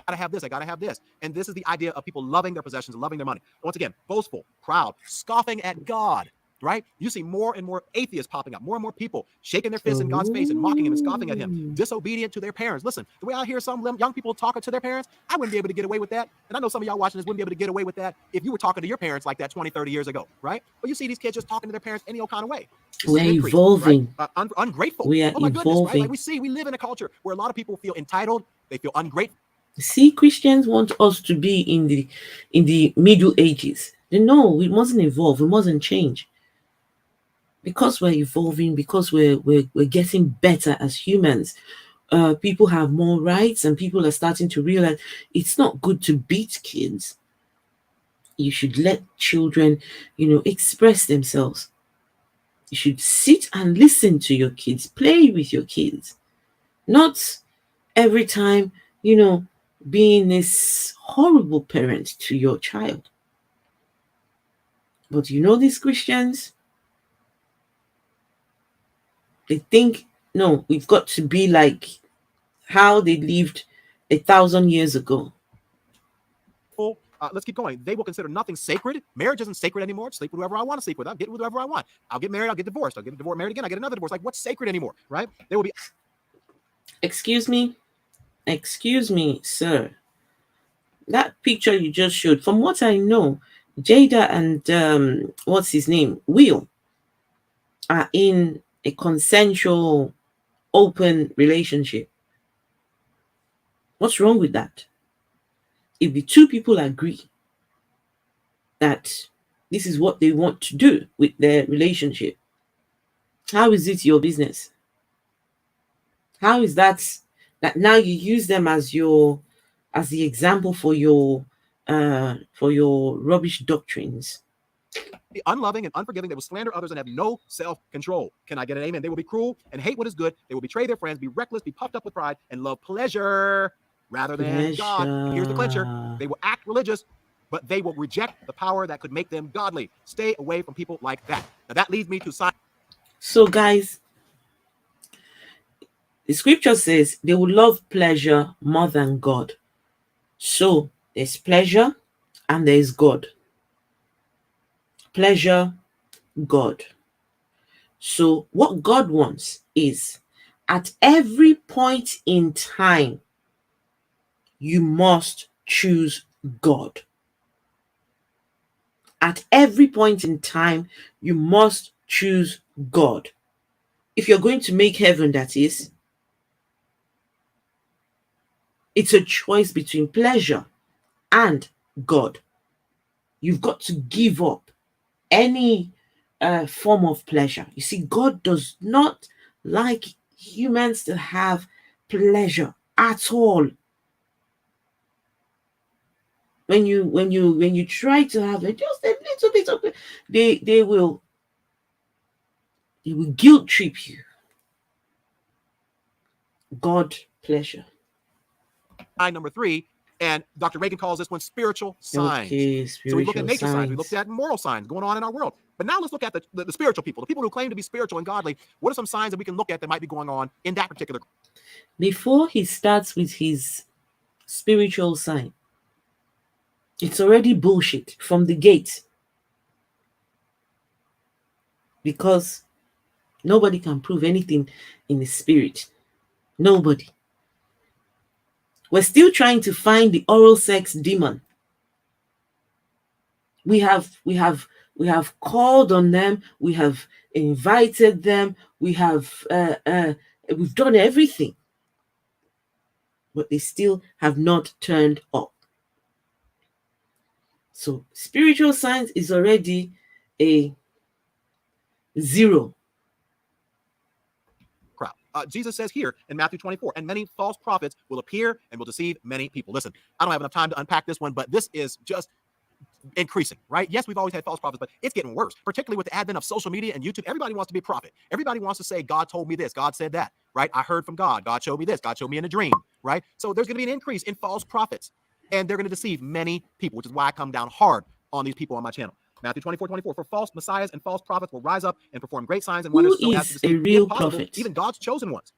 Gotta have this, I gotta have this. And this is the idea of people loving their possessions, loving their money. Once again, boastful, proud, scoffing at God, right? You see more and more atheists popping up, more and more people shaking their fists in God's face and mocking him and scoffing at him, disobedient to their parents. Listen, the way I hear some young people talking to their parents, I wouldn't be able to get away with that. And I know some of y'all watching this wouldn't be able to get away with that if you were talking to your parents like that 20, 30 years ago, right? But you see these kids just talking to their parents any old kind of way. We're evolving. Right? Ungrateful. We are oh my evolving. goodness, right? Like we live in a culture where a lot of people feel entitled, they feel ungrateful. See, Christians want us to be in the Middle Ages. They know we mustn't evolve, we mustn't change. Because we're evolving, because we're getting better as humans. People have more rights, and people are starting to realize it's not good to beat kids. You should let children, express themselves. You should sit and listen to your kids, play with your kids, not every time, being this horrible parent to your child. But these Christians, they think, no, we've got to be like how they lived 1,000 years ago. Let's keep going. They will consider nothing sacred. Marriage isn't sacred anymore. Sleep with whoever I want to sleep with. I'll get with whoever I want. I'll get married. I'll get divorced. I'll get divorced, married again. I get another divorce. Like, what's sacred anymore, right? They will be. Excuse me, sir. That picture you just showed, from what I know, Jada and what's his name, Will, are in a consensual, open relationship. What's wrong with that? If the two people agree that this is what they want to do with their relationship, how is it your business? How is that now you use them as the example for your rubbish doctrines? be unloving and unforgiving. They will slander others and have no self-control. Can I get an amen? They will be cruel and hate what is good. They will betray their friends, be reckless, be puffed up with pride, and love pleasure rather than God. And here's the clincher. They will act religious, but they will reject the power that could make them godly. Stay away from people like that. Now that leads me to sign. So, guys, the scripture says they will love pleasure more than God. So, there's pleasure and there's God. Pleasure, God. So, what God wants is at every point in time, you must choose God. At every point in time, you must choose God. If you're going to make heaven, that is, it's a choice between pleasure and God. You've got to give up any form of pleasure. You see, God does not like humans to have pleasure at all. When you try to have it, just a little bit of it, they will guilt trip you. God pleasure. Number 3, and Dr. Reagan calls this one spiritual signs. Okay, so we look at nature signs. signs, we looked at moral signs going on in our world. But now let's look at the spiritual people, the people who claim to be spiritual and godly. What are some signs that we can look at that might be going on in that particular? Before he starts with his spiritual sign, it's already bullshit from the gate. Because nobody can prove anything in the spirit. Nobody. We're still trying to find the oral sex demon. We have called on them. We have invited them. We've done everything, but they still have not turned up. So spiritual signs is already a 0. Crowd. Jesus says here in Matthew 24, and many false prophets will appear and will deceive many people. Listen, I don't have enough time to unpack this one, but this is just increasing, right? Yes, we've always had false prophets, but it's getting worse, particularly with the advent of social media and YouTube. Everybody wants to be a prophet. Everybody wants to say, God told me this, God said that, right? I heard from God. God showed me this. God showed me in a dream, right? So there's going to be an increase in false prophets, and they're going to deceive many people, which is why I come down hard on these people on my channel. Matthew 24:24, for false messiahs and false prophets will rise up and perform great signs and wonders, so as to deceive, a real if possible, prophet? even God's chosen ones.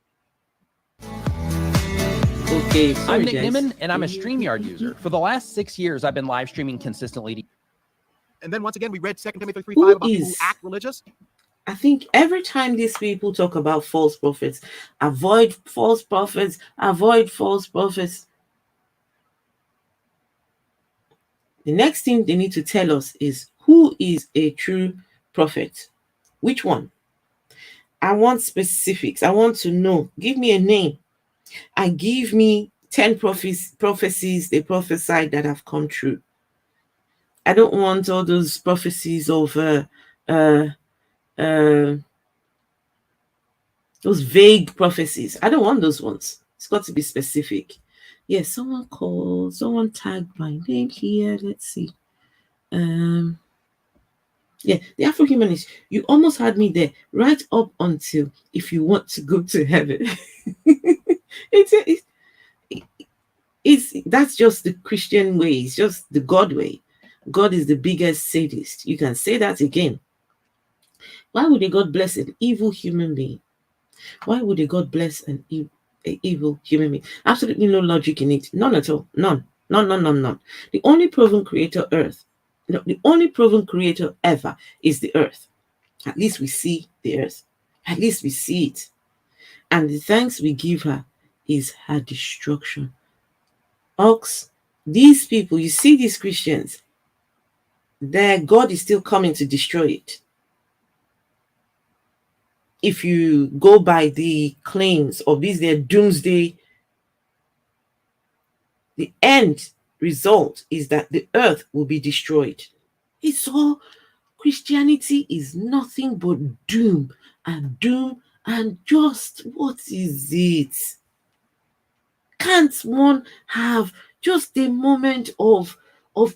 Okay, I'm Nick Nimmin, and I'm a StreamYard user. For the last 6 years, I've been live streaming consistently. And then once again, we read 2 Timothy 3:5 about people who act religious. I think every time these people talk about false prophets, avoid false prophets, avoid false prophets. The next thing they need to tell us is who is a true prophet? Which one? I want specifics. I want to know. Give me a name and give me 10 prophecies they prophesied that have come true. I don't want all those prophecies of those vague prophecies. I don't want those ones. It's got to be specific. Yes, someone tagged my name here. Let's see. Yeah, the Afro-humanist, you almost had me there, right up until if you want to go to heaven. That's just the Christian way. It's just the God way. God is the biggest sadist. You can say that again. Why would a God bless an evil human being? Why would a God bless an evil human being? Absolutely no logic in it. None at all. None. None. The only proven creator the only proven creator ever is the earth. At least we see the earth. At least we see it. And the thanks we give her is her destruction. Ox, these people, you see these Christians, their God is still coming to destroy it. If you go by the claims of these, their doomsday, the end result is that the earth will be destroyed. It's all Christianity is nothing but doom and just what is it? Can't one have just a moment of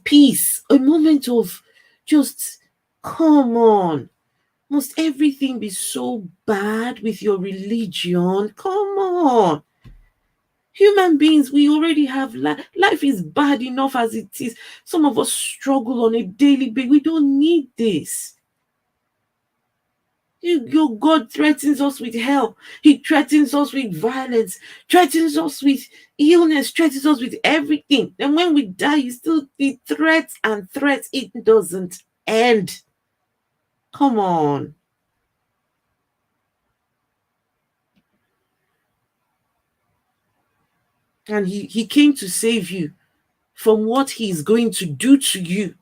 peace, a moment of just Come on. Must everything be so bad with your religion? Come on. Human beings, we already have life is bad enough as it is. Some of us struggle on a daily basis. We don't need this. Your God threatens us with hell. He threatens us with violence, threatens us with illness, threatens us with everything. And when we die, you still the threats and threats. It doesn't end. Come on. And he came to save you from what he's going to do to you.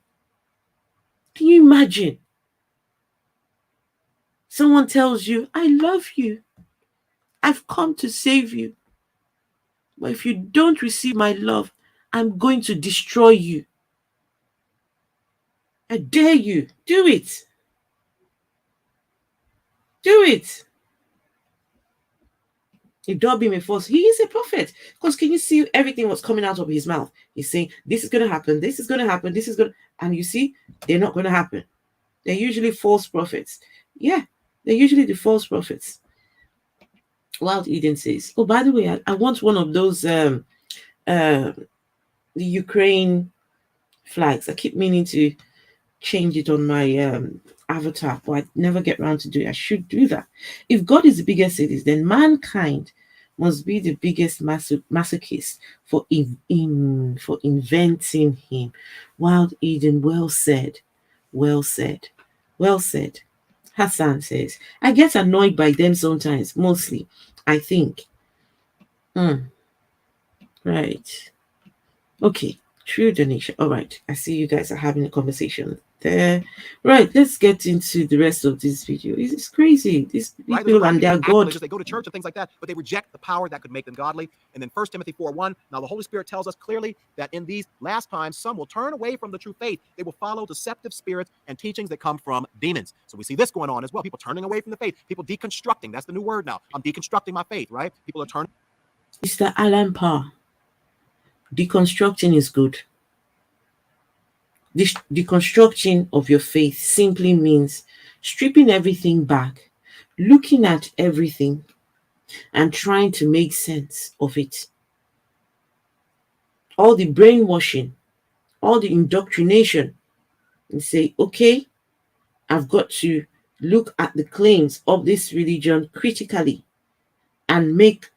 Can you imagine? Someone tells you, I love you. I've come to save you. But if you don't receive my love, I'm going to destroy you. I dare you. Do it. Do it. If God be my force, he is a prophet. Because can you see everything was coming out of his mouth? He's saying, this is going to happen, this is going to happen, this is going to... And you see, they're not going to happen. They're usually false prophets. Yeah, they're usually the false prophets. Wild Eden says, oh, by the way, I want one of those the Ukraine flags. I keep meaning to change it on my avatar, but I never get around to do it. I should do that. If God is the biggest sadist, then mankind must be the biggest masochist for inventing him. Wild Eden, well said, well said, well said. Hassan says, I get annoyed by them sometimes, mostly, I think. Right. Okay. True donation. All right. I see you guys are having a conversation there. Right. Let's get into the rest of this video. It's crazy. These people and their God. They go to church and things like that, but they reject the power that could make them godly. And then 1 Timothy 4:1. Now the Holy Spirit tells us clearly that in these last times, some will turn away from the true faith. They will follow deceptive spirits and teachings that come from demons. So we see this going on as well. People turning away from the faith. People deconstructing. That's the new word now. I'm deconstructing my faith, right? People are turning. Mr. Alan Parr. Deconstructing is good. This deconstructing of your faith simply means stripping everything back, looking at everything, and trying to make sense of it. All the brainwashing, all the indoctrination, and say, okay, I've got to look at the claims of this religion critically and make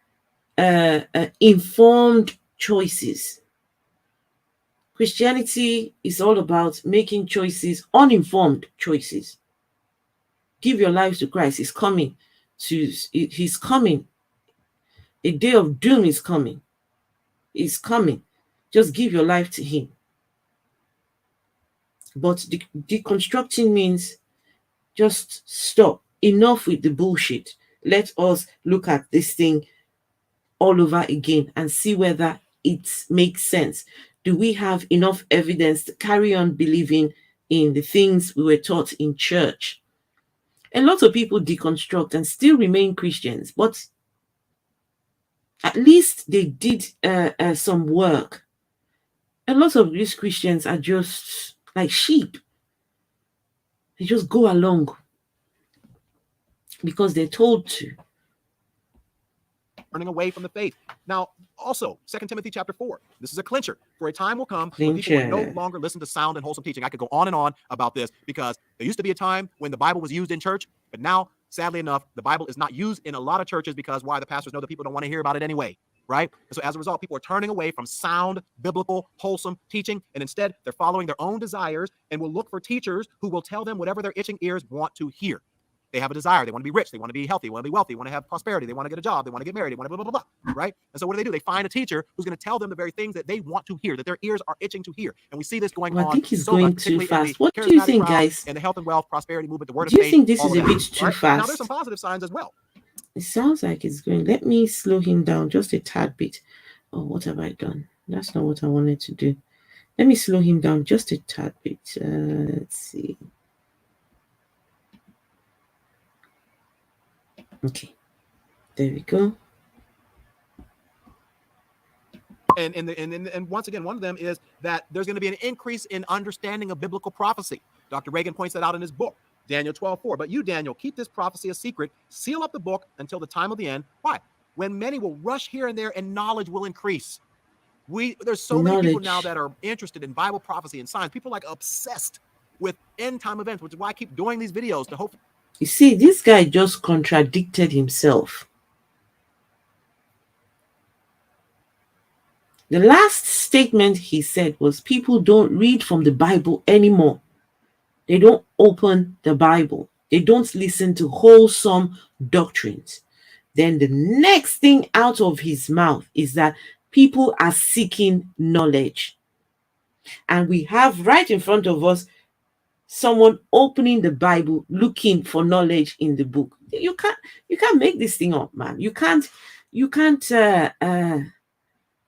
informed choices. Christianity is all about making choices, uninformed choices. Give your life to Christ. He's coming. He's coming. A day of doom is coming. He's coming. Just give your life to him. But deconstructing means just stop. Enough with the bullshit. Let us look at this thing all over again and see whether it makes sense. Do we have enough evidence to carry on believing in the things we were taught in church? A lot of people deconstruct and still remain Christians, but at least they did some work. A lot of these Christians are just like sheep. They just go along because they're told to. Turning away from the faith. Now, also, 2 Timothy chapter 4. This is a clincher. For a time will come when people will no longer listen to sound and wholesome teaching. I could go on and on about this because there used to be a time when the Bible was used in church, but now, sadly enough, the Bible is not used in a lot of churches because why? The pastors know that people don't want to hear about it anyway, right? And so as a result, people are turning away from sound, biblical, wholesome teaching, and instead they're following their own desires and will look for teachers who will tell them whatever their itching ears want to hear. They have a desire. They want to be rich. They want to be healthy. They want to be wealthy. They want to have prosperity. They want to get a job. They want to get married. They want to blah, blah, blah, blah, right? And so what do? They find a teacher who's going to tell them the very things that they want to hear, that their ears are itching to hear. And we see this going on. I think he's so going much, too fast. What do you think, guys? And the health and wealth, prosperity movement, the word of faith. Do faith. You think this is a bit too fast? Now there's some positive signs as well. It sounds like it's going. Let me slow him down just a tad bit. Oh, what have I done? That's not what I wanted to do. Let me slow him down just a tad bit. Let's see. Okay, there we go. And once again, one of them is that there's going to be an increase in understanding of biblical prophecy. Dr. Reagan points that out in his book, Daniel 12:4. But you, Daniel, keep this prophecy a secret, seal up the book until the time of the end. Why? When many will rush here and there and knowledge will increase. There's so many people now that are interested in Bible prophecy and signs. People like obsessed with end time events, which is why I keep doing these videos to hope. You see, this guy just contradicted himself. The last statement he said was people don't read from the Bible anymore. They don't open the Bible. They don't listen to wholesome doctrines. Then the next thing out of his mouth is that people are seeking knowledge. And we have right in front of us someone opening the Bible looking for knowledge in the book. You can't make this thing up, man. You can't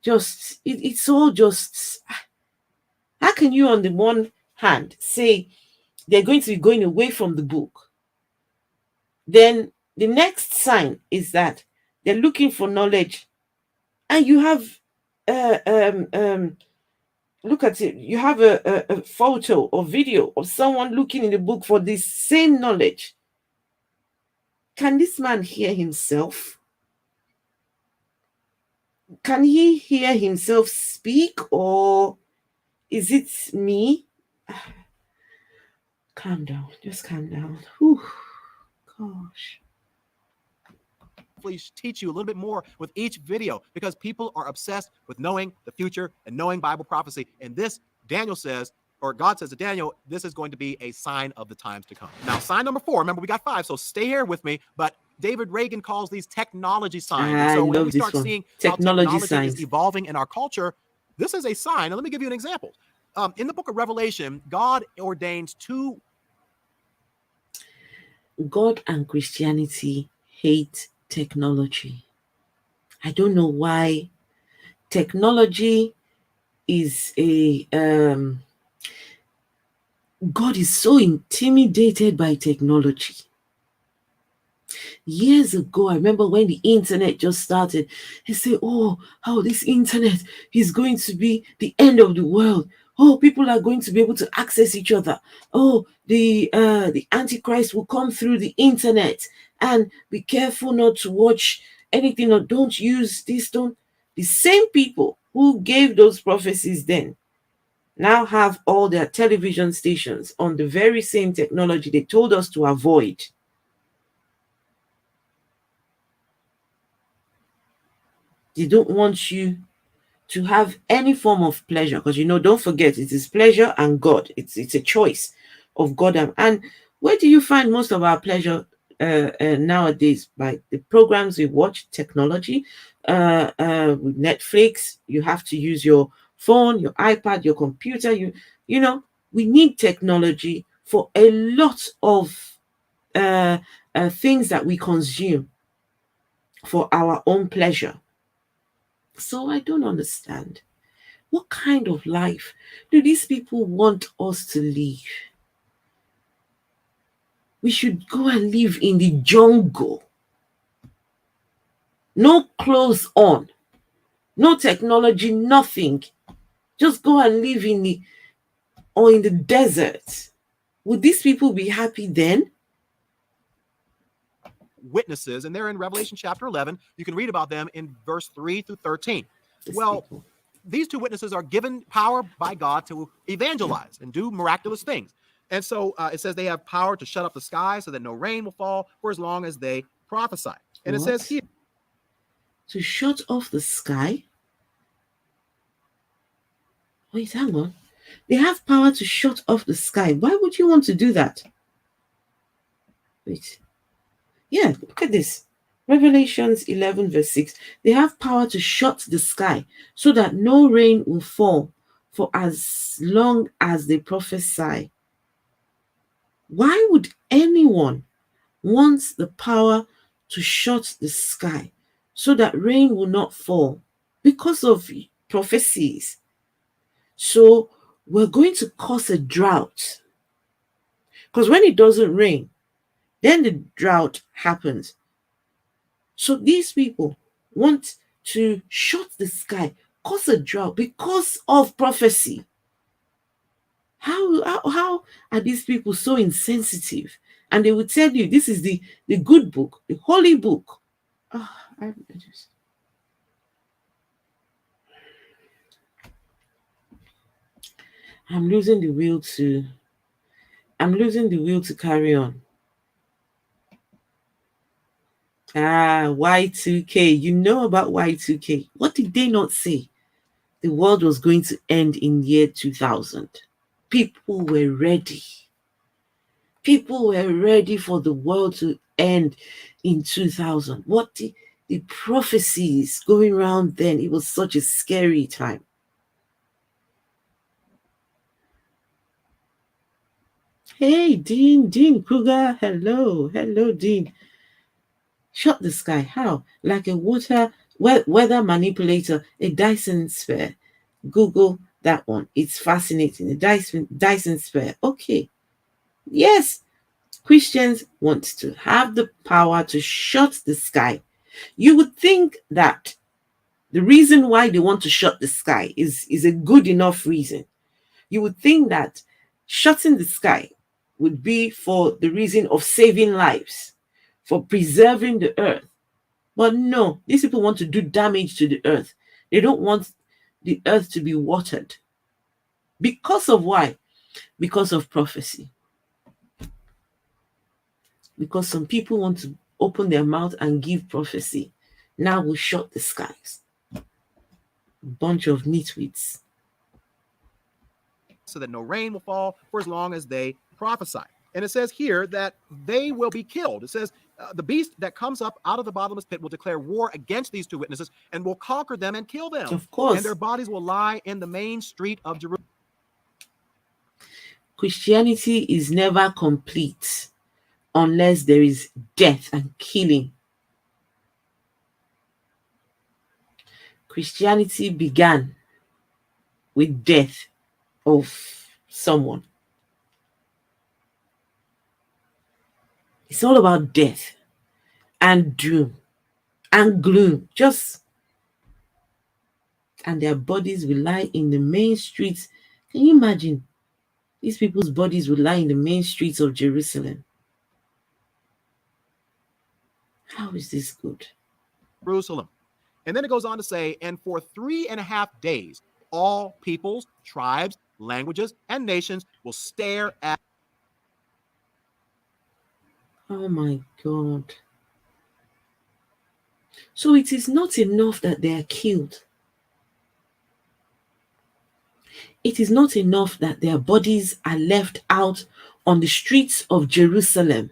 just it's all just. How can you on the one hand say they're going to be going away from the book, then the next sign is that they're looking for knowledge, and you have look at it, you have a photo or video of someone looking in the book for this same knowledge. Can this man hear himself? Can he hear himself speak, or is it me? Calm down. Just calm down. Whew. Gosh. Please teach you a little bit more with each video, because people are obsessed with knowing the future and knowing Bible prophecy. And this, Daniel says, or God says to Daniel, this is going to be a sign of the times to come. Now, sign number 4, remember we got 5, so stay here with me. But David Reagan calls these technology signs. And so when we start seeing how technology is evolving in our culture, this is a sign. Now, let me give you an example. In the book of Revelation, God ordains 2. God and Christianity hate technology. I don't know why. Technology is a God is so intimidated by technology. Years ago, I remember when the internet just started, he said, oh, how this internet is going to be the end of the world. Oh, people are going to be able to access each other. Oh, the Antichrist will come through the internet, and be careful not to watch anything, or don't use this. Don't. The same people who gave those prophecies then now have all their television stations on the very same technology they told us to avoid. They don't want you to have any form of pleasure, because don't forget, it is pleasure and God. It's a choice of God. And where do you find most of our pleasure nowadays? By the programs we watch, technology, with Netflix. You have to use your phone, your iPad, your computer. We need technology for a lot of things that we consume for our own pleasure. So I don't understand. What kind of life do these people want us to live? We should go and live in the jungle. No clothes on, no technology, nothing. Just go and live in the desert. Would these people be happy then? Witnesses, and they're in Revelation chapter 11. You can read about them in verse 3 through 13. These 2 witnesses are given power by God to evangelize and do miraculous things. And so it says they have power to shut up the sky so that no rain will fall for as long as they prophesy. And it says here, to shut off the sky? Wait, hang on. They have power to shut off the sky. Why would you want to do that? Wait. Yeah, look at this. Revelations 11 verse 6. They have power to shut the sky so that no rain will fall for as long as they prophesy. Why would anyone want the power to shut the sky so that rain will not fall? Because of prophecies. So we're going to cause a drought. Because when it doesn't rain, then the drought happens. So these people want to shut the sky, cause a drought because of prophecy. How how are these people so insensitive? And they will tell you this is the good book, the holy book. Oh, I'm losing the will to carry on. Y2K. You know about Y2K. What did they not say? The world was going to end in year 2000. People were ready. People were ready for the world to end in 2000. What the prophecies going around then, it was such a scary time. Hey, Dean Kruger. Hello, Dean. Shut the sky. How? Like a weather manipulator, a Dyson sphere. Google that one. It's fascinating. A Dyson sphere. Okay. Yes, Christians want to have the power to shut the sky. You would think that the reason why they want to shut the sky is a good enough reason. You would think that shutting the sky would be for the reason of saving lives, for preserving the earth. But no, these people want to do damage to the earth. They don't want the earth to be watered. Because of why? Because of prophecy. Because some people want to open their mouth and give prophecy. Now we'll shut the skies. Bunch of nitwits. So that no rain will fall for as long as they prophesy. And it says here that they will be killed. It says the beast that comes up out of the bottomless pit will declare war against these two witnesses and will conquer them and kill them. Of course. And their bodies will lie in the main street of Jerusalem. Christianity is never complete unless there is death and killing. Christianity began with death of someone. It's all about death and doom and gloom. And their bodies will lie in the main streets. Can you imagine? These people's bodies will lie in the main streets of Jerusalem. How is this good? Jerusalem. And then it goes on to say, and for 3.5 days, all peoples, tribes, languages, and nations will stare at. Oh my God. So it is not enough that they are killed. It is not enough that their bodies are left out on the streets of Jerusalem.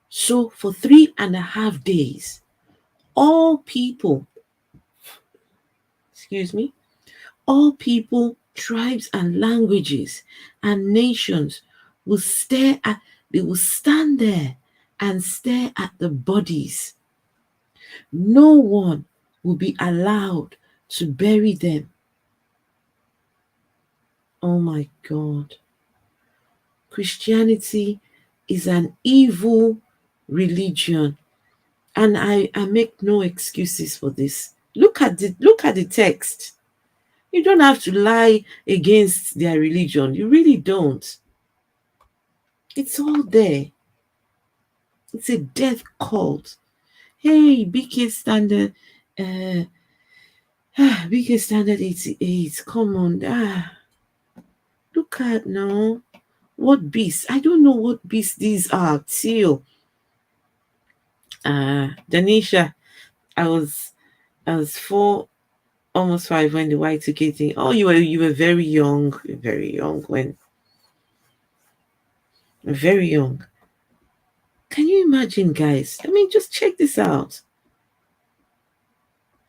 So for 3.5 days, all people, tribes and languages and nations will stand there and stare at the bodies. No one will be allowed to bury them. Oh my God. Christianity is an evil religion, and I make no excuses for this. Look at the text. You don't have to lie against their religion. You really don't. It's all there. It's a death cult. Hey, BK Standard, BK Standard 88. Come on, look at now. What beasts? I don't know what beasts these are. Till, Danisha, I was 4, almost 5 when the Y2K thing. Oh, you were very young, when. Very young. Can you imagine, guys? I mean, just check this out.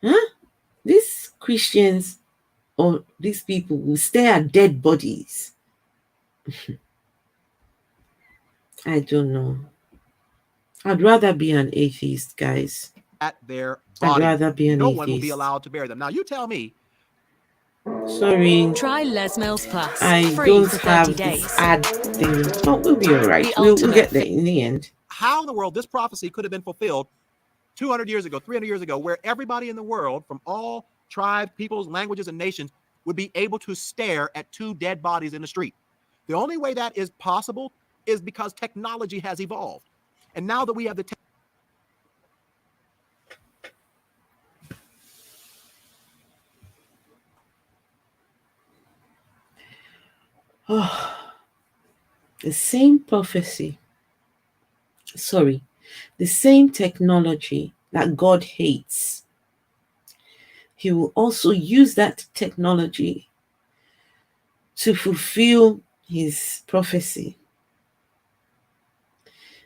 Huh? These Christians or these people will stare at dead bodies. I don't know. I'd rather be an atheist, guys. At their bodies. I'd rather be an atheist. No one will be allowed to bury them. Now, you tell me. Sorry. Try Les Mills Plus. I free don't for 30 have days. this ad thing. Oh, we'll be all right. We'll get there in the end. How in the world this prophecy could have been fulfilled 200 years ago, 300 years ago, where everybody in the world from all tribes, peoples, languages, and nations would be able to stare at two dead bodies in the street. The only way that is possible is because technology has evolved. And now that we have the Oh, the same prophecy, sorry, the same technology that God hates, He will also use that technology to fulfill His prophecy.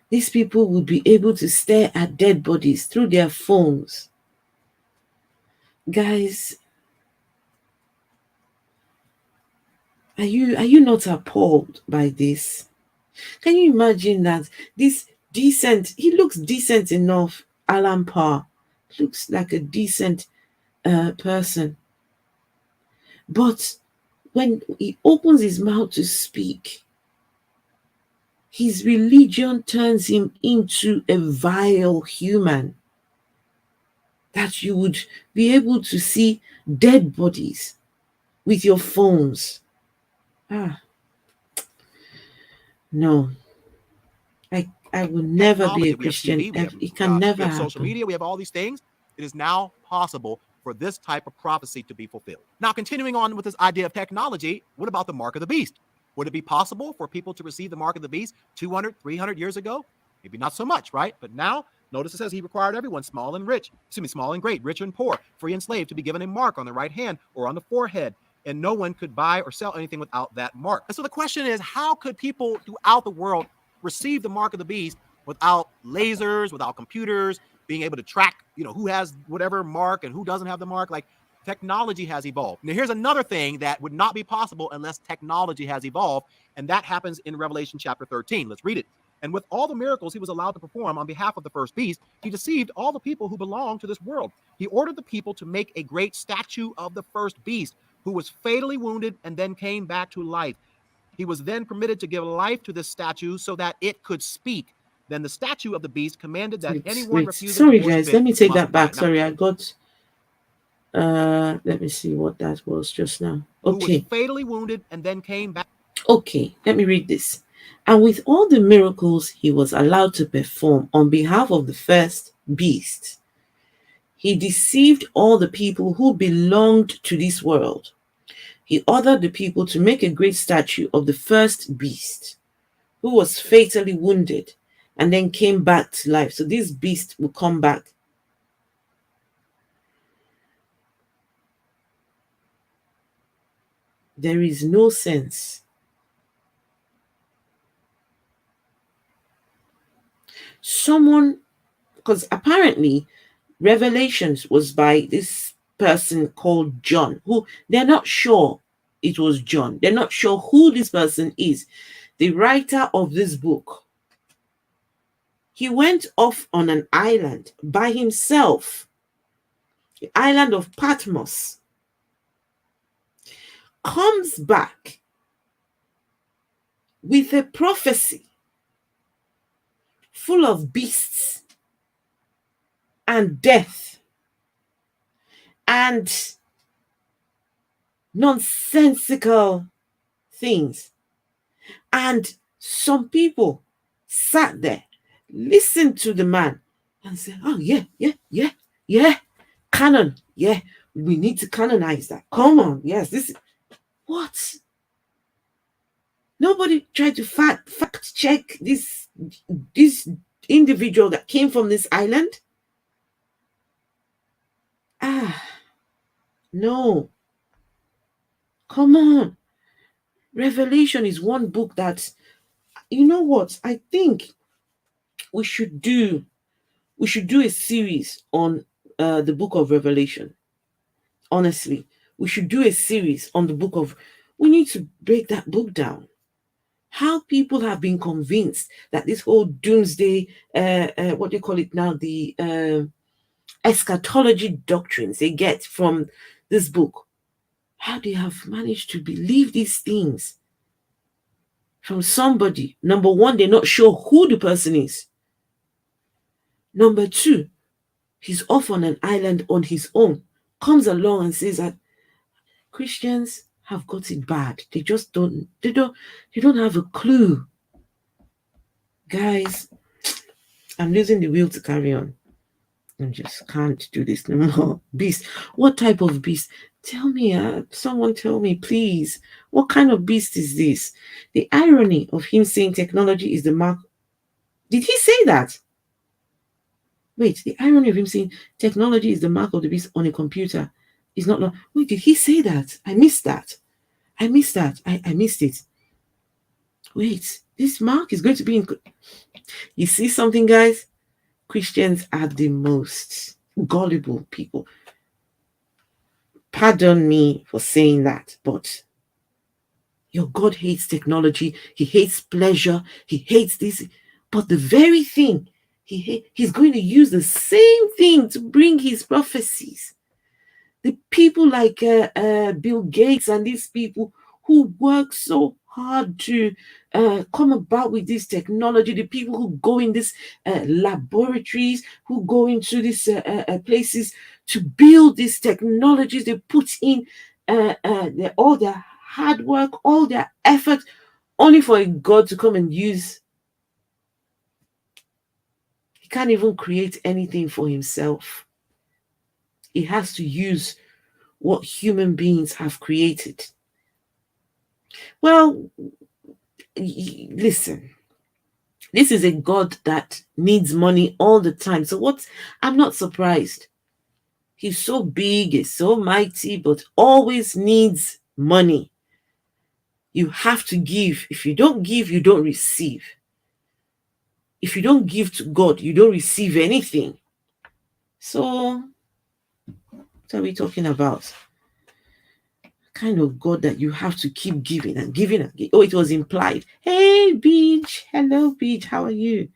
These people will be able to stare at dead bodies through their phones. Guys, are you not appalled by this? Can you imagine that this decent, he looks decent enough, Alan Parr, looks like a decent person. But when he opens his mouth to speak, his religion turns him into a vile human. That you would be able to see dead bodies with your phones. No. I will never be a Christian. TV, It can never we have happen. social media, we have all these things. It is now possible for this type of prophecy to be fulfilled. Now, continuing on with this idea of technology, what about the mark of the beast? Would it be possible for people to receive the mark of the beast 200, 300 years ago? Maybe not so much, right? But now, notice it says he required everyone, small and great, rich and poor, free and slave, to be given a mark on the right hand or on the forehead. And no one could buy or sell anything without that mark. And so the question is, how could people throughout the world receive the mark of the beast without lasers, without computers, being able to track, who has whatever mark and who doesn't have the mark? Like, technology has evolved. Now, here's another thing that would not be possible unless technology has evolved, and that happens in Revelation chapter 13. Let's read it. And with all the miracles he was allowed to perform on behalf of the first beast, he deceived all the people who belong to this world. He ordered the people to make a great statue of the first beast, who was fatally wounded and then came back to life. He was then permitted to give life to this statue so that it could speak. Then the statue of the beast commanded that anyone refusing Sorry, to worship guys, it let me take must that back. die. Sorry, I got let me see what that was just now. Who was Okay. fatally wounded and then came back. Okay, let me read this. And with all the miracles he was allowed to perform on behalf of the first beast, he deceived all the people who belonged to this world. He ordered the people to make a great statue of the first beast, who was fatally wounded and then came back to life. So this beast will come back. There is no sense. Someone, because apparently Revelations was by this person called John, who they're not sure it was John. They're not sure who this person is. The writer of this book. He went off on an island by himself, the island of Patmos, comes back with a prophecy full of beasts and death and nonsensical things. And some people sat there, listened to the man, and said, oh, yeah, canon, yeah, we need to canonize that. Come on, yes, this is what? Nobody tried to fact check this individual that came from this island. No. Come on. Revelation is one book that, you know what? I think we should do a series on the book of Revelation. Honestly, we should do a series on the book of. We need to break that book down. How people have been convinced that this whole doomsday, what do you call it now, the eschatology doctrines they get from this book, how they have managed to believe these things from somebody. Number one, they're not sure who the person is. Number two, he's off on an island on his own, comes along and says that Christians have got it bad. They just don't have a clue. Guys, I'm losing the will to carry on. I just can't do this no more. Beast. What type of beast? Tell me, someone tell me, please. What kind of beast is this? The irony of him saying technology is the mark. Did he say that? Wait, the irony of him saying technology is the mark of the beast on a computer is not. Wait, did he say that? I missed that. I missed that. I missed it. Wait, this mark is going to be in. You see something, guys? Christians are the most gullible people. Pardon me for saying that, but your God hates technology. He hates pleasure. He hates this. But the very thing he's going to use the same thing to bring his prophecies. The people like Bill Gates and these people who work so hard to come about with this technology, the people who go in these laboratories, who go into these places to build these technologies, they put in all their hard work, all their effort, only for a God to come and use. He can't even create anything for himself. He has to use what human beings have created. Well, listen, this is a God that needs money all the time. So I'm not surprised. He's so big, he's so mighty, but always needs money. You have to give. If you don't give, you don't receive. If you don't give to God, you don't receive anything. So, what are we talking about? Kind of God that you have to keep giving and giving and giving. Oh, it was implied. Hey, Beach. Hello, Beach. How are you?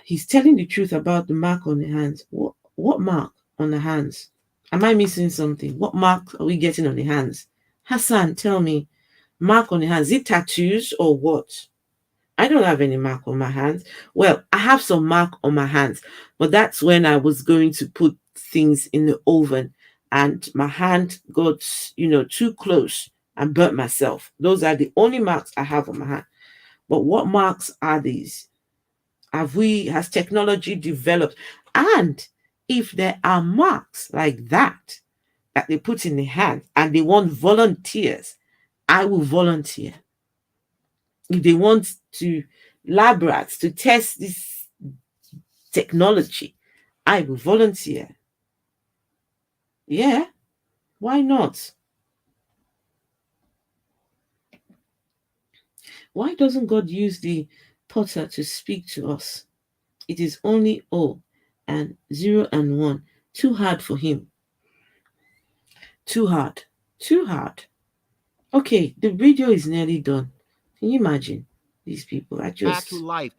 He's telling the truth about the mark on the hands. What mark on the hands? Am I missing something? What mark are we getting on the hands? Hassan, tell me. Mark on the hands. Is it tattoos or what? I don't have any mark on my hands. Well, I have some mark on my hands, but that's when I was going to put things in the oven and my hand got, too close and burnt myself. Those are the only marks I have on my hand. But what marks are these? Has technology developed? And if there are marks like that they put in the hand and they want volunteers, I will volunteer. If they want lab rats to test this technology, I will volunteer. Yeah, why not? Why doesn't God use the potter to speak to us? It is only O and 0 and 1. Too hard for him. Too hard. Too hard. Okay, the video is nearly done. Can you imagine? These people are just... Back to life.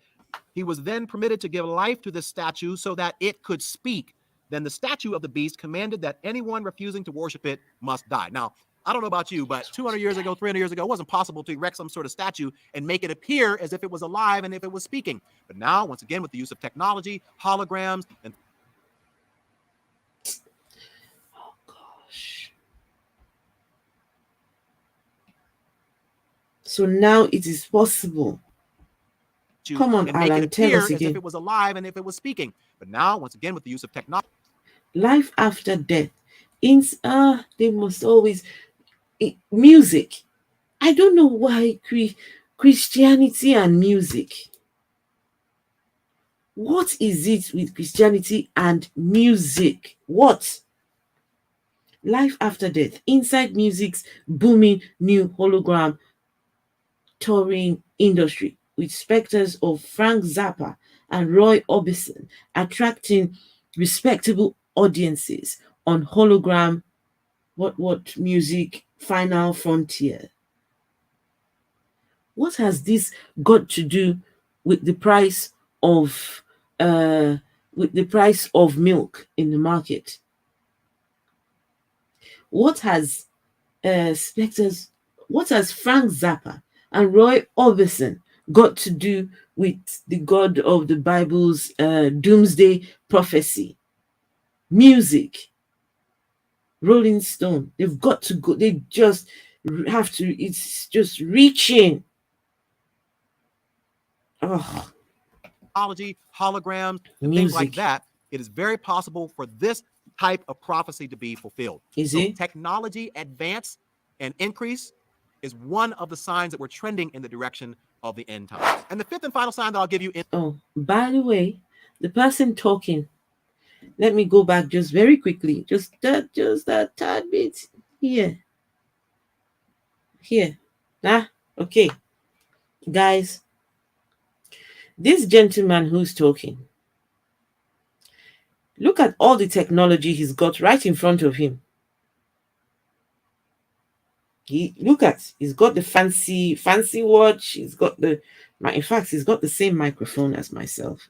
He was then permitted to give life to the statue so that it could speak. Then the statue of the beast commanded that anyone refusing to worship it must die. Now, I don't know about you, but 200 years ago, 300 years ago, it wasn't possible to erect some sort of statue and make it appear as if it was alive and if it was speaking. But now, once again, with the use of technology, holograms, and... Oh, gosh. So now it is possible. Come on, and make Alan, it tell appear us as again. if it was alive and if it was speaking. But now, once again, with the use of technology... Life after death. They must always... music. I don't know why Christianity and music. What is it with Christianity and music? What? Life after death. Inside music's booming new hologram touring industry with specters of Frank Zappa and Roy Orbison attracting respectable audiences on hologram what music final frontier. What has this got to do with the price of milk in the market? What has what has Frank Zappa and Roy Orbison got to do with the God of the Bible's doomsday prophecy? Music. Rolling Stone. They've got to go. They just have to. It's just reaching. Oh, technology, holograms, and things like music. that, it is very possible for this type of prophecy to be fulfilled. Is So it? technology advance and increase is one of the signs that we're trending in the direction of the end times. And the fifth and final sign that I'll give you in Oh, by the way, the person talking. Let me go back just very quickly. Just that tad bit here. Here. Ah, okay. Guys, this gentleman who's talking, look at all the technology he's got right in front of him. He's got the fancy watch. He's got in fact, he's got the same microphone as myself.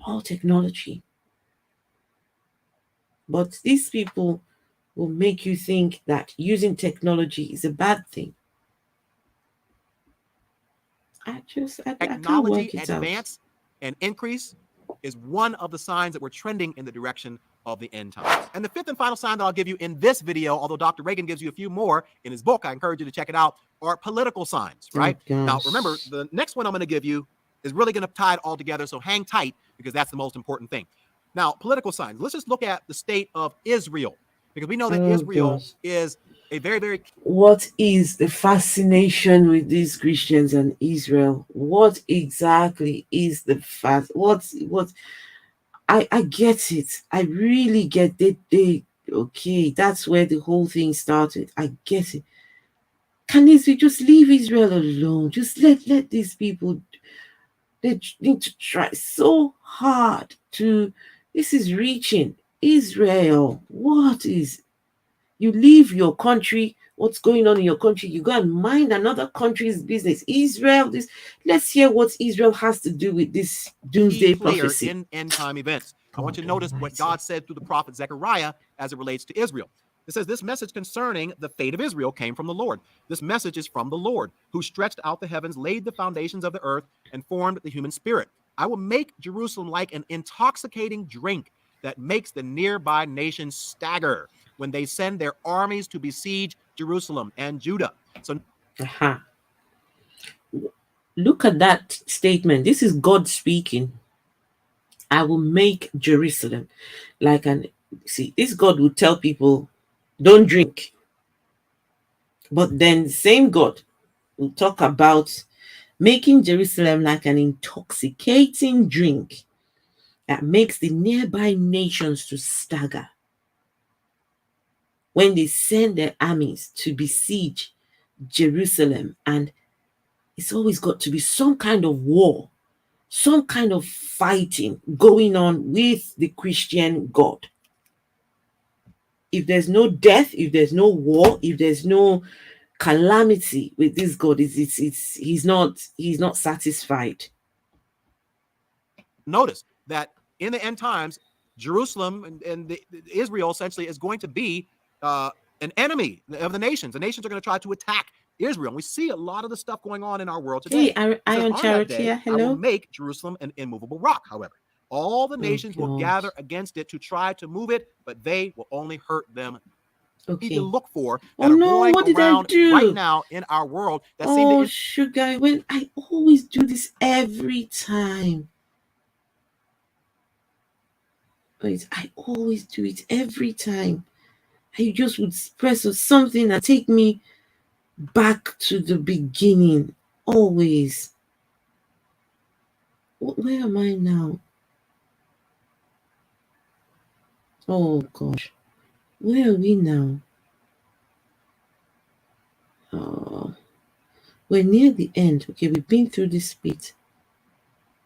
All technology. But these people will make you think that using technology is a bad thing. I can't work technology it out. advance and increase is one of the signs that we're trending in the direction of the end times. And the fifth and final sign that I'll give you in this video, although Dr. Reagan gives you a few more in his book, I encourage you to check it out, are political signs, right? Now, remember, the next one I'm going to give you is really going to tie it all together, so hang tight because that's the most important thing. Now, political signs. Let's just look at the state of Israel because we know that Israel is a very, very... What is the fascination with these Christians and Israel? What exactly is the what I get it. I really get it. Okay, that's where the whole thing started. I get it. Can we just leave Israel alone? Just let these people. They need to try so hard to. This is reaching Israel. What is? You leave your country. What's going on in your country? You go and mind another country's business. Israel. Let's hear what Israel has to do with this doomsday prophecy in end time events. I want you to notice what God said through the prophet Zechariah as it relates to Israel. It says, this message concerning the fate of Israel came from the Lord. This message is from the Lord, who stretched out the heavens, laid the foundations of the earth, and formed the human spirit. I will make Jerusalem like an intoxicating drink that makes the nearby nations stagger when they send their armies to besiege Jerusalem and Judah. So, look at that statement. This is God speaking. I will make Jerusalem like this God would tell people, don't drink. But then the same God will talk about making Jerusalem like an intoxicating drink that makes the nearby nations to stagger when they send their armies to besiege Jerusalem. And it's always got to be some kind of war, some kind of fighting going on with the Christian God. If there's no death, if there's no war, if there's no calamity with this God, he's not satisfied. Notice that in the end times, Jerusalem and Israel essentially is going to be an enemy of the nations. The nations are going to try to attack Israel. And we see a lot of the stuff going on in our world today. Hey, Iron Chariot here. Hello. I will make Jerusalem an immovable rock, however. All the nations will gather against it to try to move it, but they will only hurt them. Okay. To look for that are going around right now in our world. That seem to sugar. When I always do this every time. I always do it every time. I just would press on something and take me back to the beginning. Always. Where am I now? Oh gosh. Where are we now? Oh, we're near the end. Okay, we've been through this bit.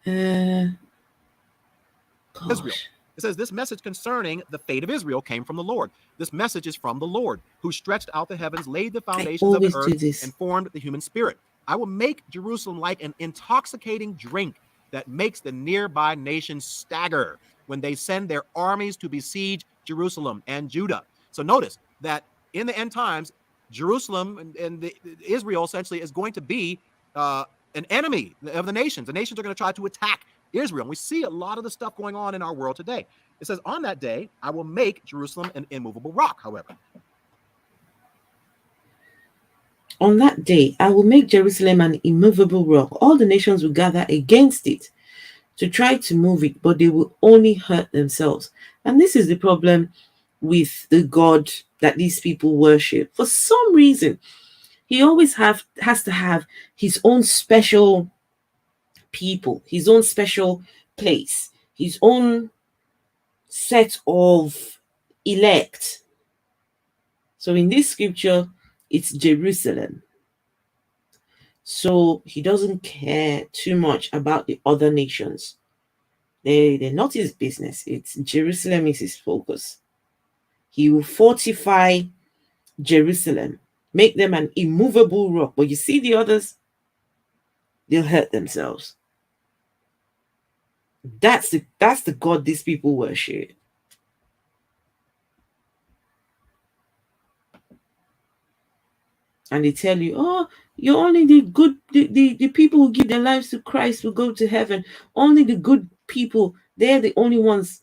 Israel. It says, this message concerning the fate of Israel came from the Lord. This message is from the Lord, who stretched out the heavens, laid the foundations of the earth, and formed the human spirit. I will make Jerusalem like an intoxicating drink that makes the nearby nations stagger when they send their armies to besiege Jerusalem and Judah. So notice that in the end times, Jerusalem and Israel essentially is going to be an enemy of the nations. The nations are going to try to attack Israel. And we see a lot of the stuff going on in our world today. It says, on that day, I will make Jerusalem an immovable rock, however. On that day, I will make Jerusalem an immovable rock. All the nations will gather against it to try to move it, but they will only hurt themselves. And this is the problem with the God that these people worship. For some reason, he always has to have his own special people, his own special place, his own set of elect. So in this scripture, it's Jerusalem. So he doesn't care too much about the other nations. They're not his business. It's Jerusalem is his focus. He will fortify Jerusalem, make them an immovable rock. But you see the others, they'll hurt themselves. That's the God these people worship. And they tell you, oh, you're only the good, the people who give their lives to Christ will go to heaven. Only the good people, they're the only ones.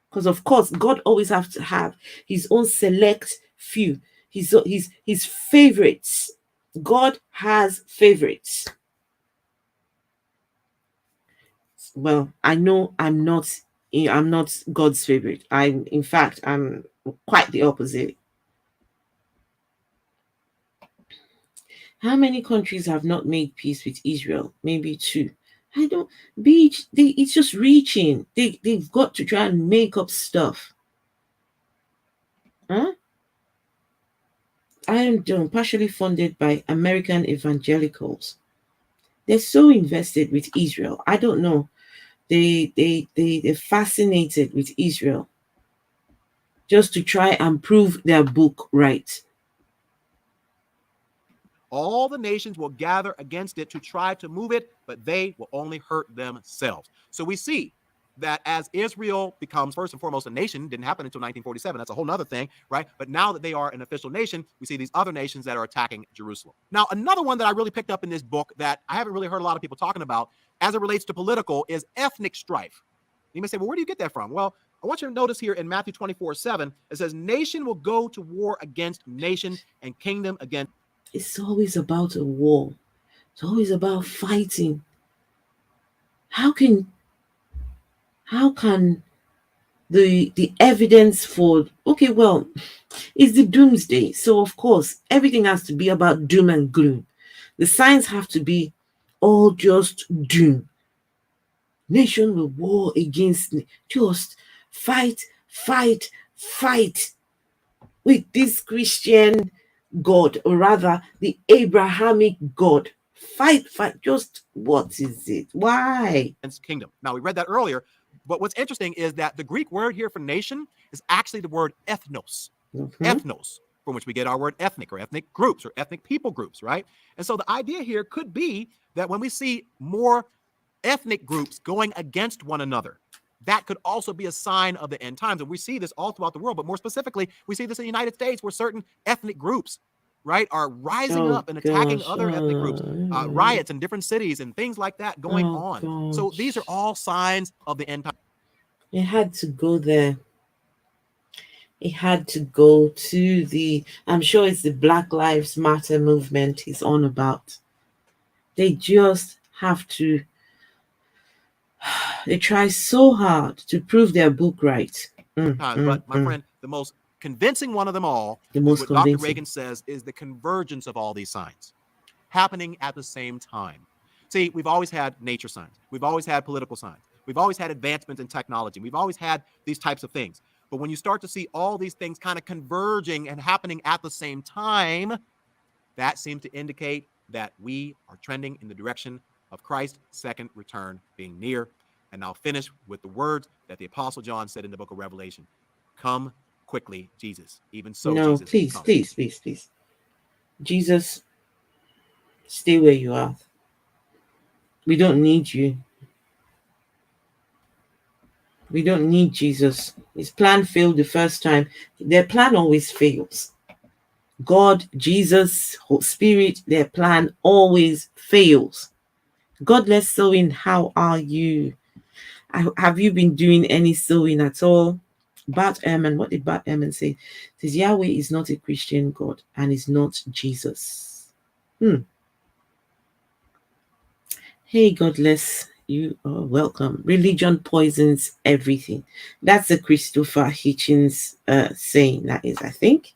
Because of course, God always has to have his own select few, his favorites. God has favorites. Well, I know I'm not God's favorite. In fact, I'm quite the opposite. How many countries have not made peace with Israel? Maybe two. I don't it's just reaching. They've got to try and make up stuff. Huh? Iron Dome, partially funded by American evangelicals. They're so invested with Israel. I don't know. They're fascinated with Israel just to try and prove their book right. All the nations will gather against it to try to move it, but they will only hurt themselves. So we see that as Israel becomes first and foremost a nation, didn't happen until 1947. That's a whole other thing, right? But now that they are an official nation, we see these other nations that are attacking Jerusalem. Now, another one that I really picked up in this book that I haven't really heard a lot of people talking about as it relates to political is ethnic strife. You may say, well, where do you get that from? Well, I want you to notice here in Matthew 24:7, it says, nation will go to war against nation and kingdom against. It's always about a war. It's always about fighting. How can the evidence for it's the doomsday, so of course everything has to be about doom and gloom. The signs have to be all just doom. Nation will war against just fight with this Christian God, or rather the Abrahamic God. Fight, just what is it? Why? Kingdom. Now, we read that earlier, but what's interesting is that the Greek word here for nation is actually the word ethnos. Ethnos, from which we get our word ethnic or ethnic groups or ethnic people groups, right? And so the idea here could be that when we see more ethnic groups going against one another, that could also be a sign of the end times. And we see this all throughout the world, but more specifically, we see this in the United States where certain ethnic groups, right, are rising up and attacking other ethnic groups, riots in different cities and things like that going on. Gosh. So these are all signs of the end times. It had to go there. It had to go to I'm sure it's the Black Lives Matter movement he's on about. They just have to, they try so hard to prove their book right. But my friend, the most convincing one of them all, what Dr. Reagan says, is the convergence of all these signs happening at the same time. See, we've always had nature signs. We've always had political signs. We've always had advancements in technology. We've always had these types of things. But when you start to see all these things kind of converging and happening at the same time, that seems to indicate that we are trending in the direction of Christ's second return being near. And I'll finish with the words that the Apostle John said in the book of Revelation. Come quickly, Jesus. Even so, no, Jesus. Please. Jesus, stay where you are. We don't need you. We don't need Jesus. His plan failed the first time. Their plan always fails. God, Jesus, Holy Spirit, their plan always fails. God, let's sow in. How are you? Have you been doing any sowing at all? Bat Ehrman, what did Bat Ehrman say? It says Yahweh is not a Christian God and is not Jesus. Hey, Godless, you are welcome. Religion poisons everything. That's a Christopher Hitchens saying, that is, I think.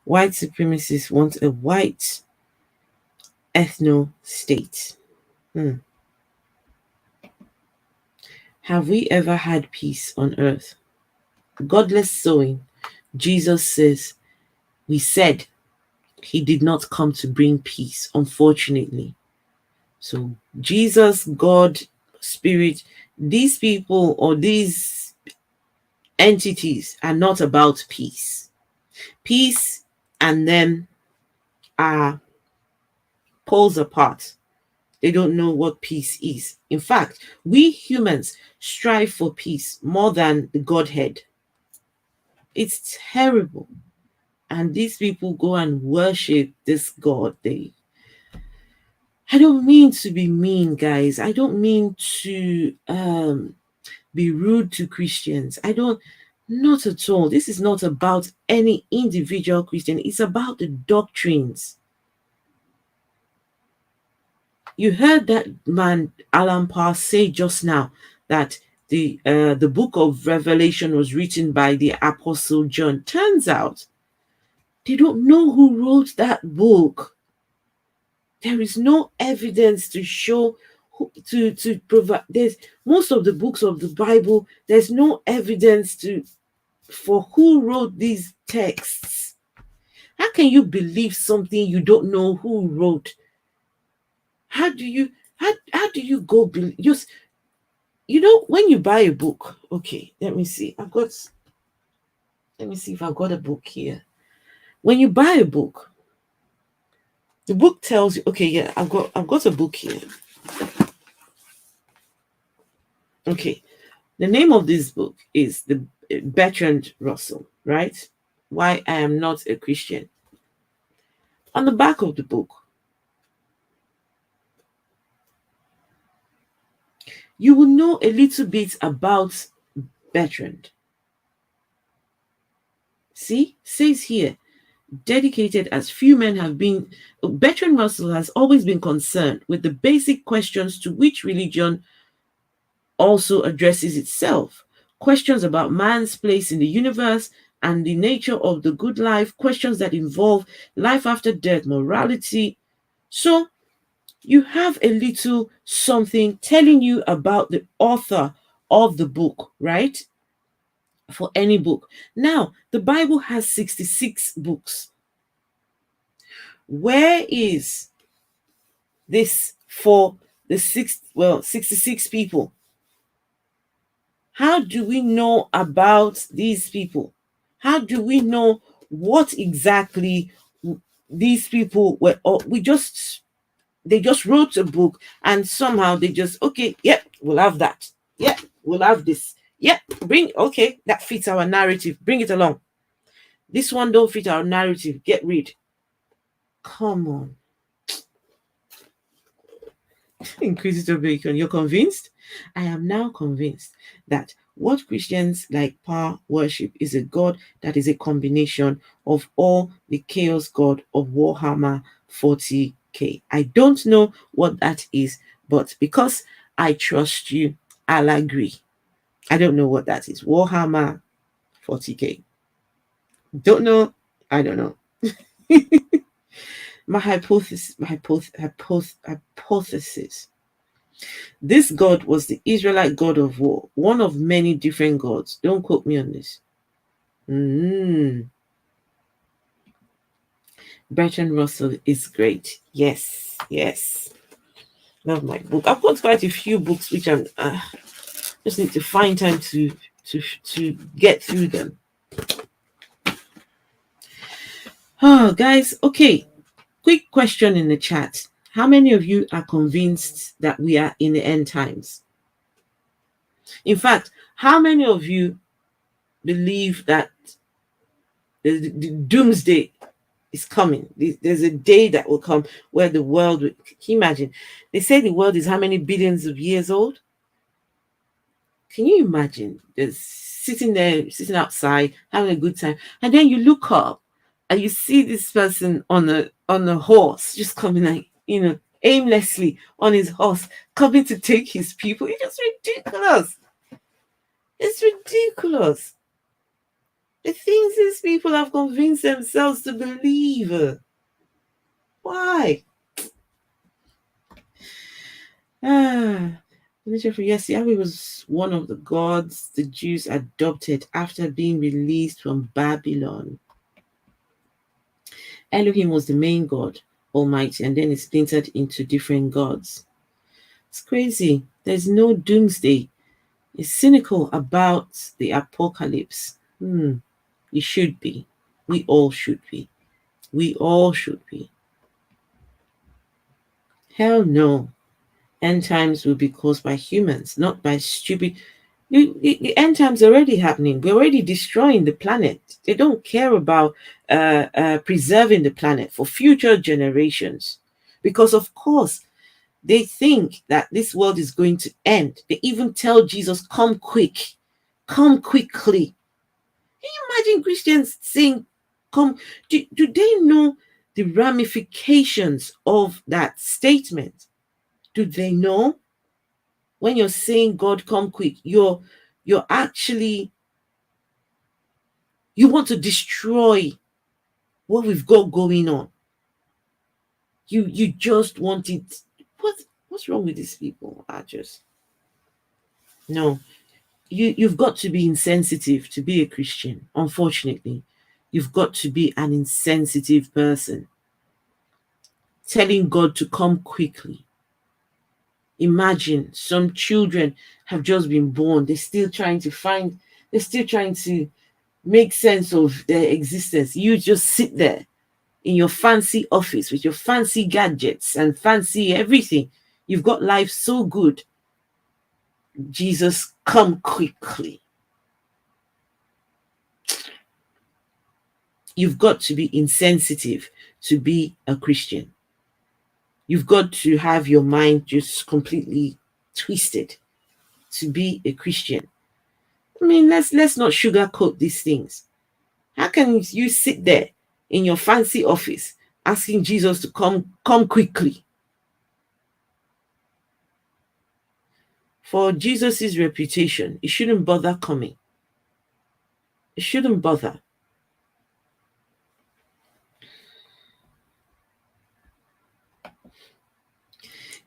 White supremacists want a white ethno state. Have we ever had peace on earth? Godless sowing. Jesus says, we said he did not come to bring peace, unfortunately. So Jesus, God, Spirit, these people or these entities are not about peace. Peace and them are poles apart. They don't know what peace is. In fact, we humans strive for peace more than the Godhead. It's terrible. And these people go and worship this God. I don't mean to be mean, guys. I don't mean to be rude to Christians. Not at all. This is not about any individual Christian. It's about the doctrines. You heard that man Alan Parr say just now that the book of Revelation was written by the Apostle John. Turns out they don't know who wrote that book. There is no evidence to show to provide. There's most of the books of the Bible. There's no evidence for who wrote these texts. How can you believe something you don't know who wrote? How do you go believe? Just, when you buy a book. Okay, let me see. Let me see if I've got a book here. When you buy a book, the book tells you. Okay, yeah, I've got a book here. Okay, the name of this book is the Bertrand Russell, right? Why I Am Not a Christian. On the back of the book, you will know a little bit about Bertrand. See, says here, dedicated as few men have been, Bertrand Russell has always been concerned with the basic questions to which religion also addresses itself. Questions about man's place in the universe and the nature of the good life, questions that involve life after death, morality. So you have a little something telling you about the author of the book, right? For any book. Now, the Bible has 66 books. Where is this for the 66 people? How do we know about these people? How do we know what exactly these people were? They just wrote a book and somehow they just, okay, yep, we'll have that. Yep, we'll have this. Yep, okay, that fits our narrative. Bring it along. This one don't fit our narrative. Get rid. Come on. Inquisitor Bacon, you're convinced? I am now convinced that what Christians like Parr worship is a God that is a combination of all the chaos god of Warhammer 40k. I don't know what that is, but because I trust you, I'll agree. I don't know what that is. Warhammer 40k. Don't know. I don't know. My hypothesis. This God was the Israelite God of war, one of many different gods. Don't quote me on this. Bertrand Russell is great. Yes. Love my book. I've got quite a few books which I'm just need to find time to get through them. Oh, guys, okay. Quick question in the chat. How many of you are convinced that we are in the end times? In fact, how many of you believe that the doomsday is coming? There's a day that will come where the world will, can you imagine? They say the world is how many billions of years old? Can you imagine just sitting there, sitting outside, having a good time, and then you look up and you see this person on a horse just coming, like, aimlessly on his horse, coming to take his people. It's just ridiculous. It's ridiculous. The things these people have convinced themselves to believe. Why? Ah, yes, Yahweh was one of the gods the Jews adopted after being released from Babylon. Elohim was the main God, Almighty, and then it splintered into different gods. It's crazy. There's no doomsday. It's cynical about the apocalypse. It should be. We all should be. We all should be. Hell no. End times will be caused by humans, not by stupid. The end times are already happening. We're already destroying the planet. They don't care about preserving the planet for future generations, because of course they think that this world is going to end. They even tell Jesus, "Come quick, come quickly." Can you imagine Christians saying, "Come"? Do they know the ramifications of that statement? Do they know? When you're saying, "God, come quick," you're actually, you want to destroy what we've got going on. You just want it. What's wrong with these people? No. You've got to be insensitive to be a Christian. Unfortunately, you've got to be an insensitive person, telling God to come quickly. Imagine some children have just been born. They're still trying to make sense of their existence. You just sit there in your fancy office with your fancy gadgets and fancy everything. You've got life so good. Jesus, come quickly. You've got to be insensitive to be a Christian. You've got to have your mind just completely twisted to be a Christian. I mean, let's not sugarcoat these things. How can you sit there in your fancy office asking Jesus to come quickly? For Jesus's reputation, it shouldn't bother coming. It shouldn't bother.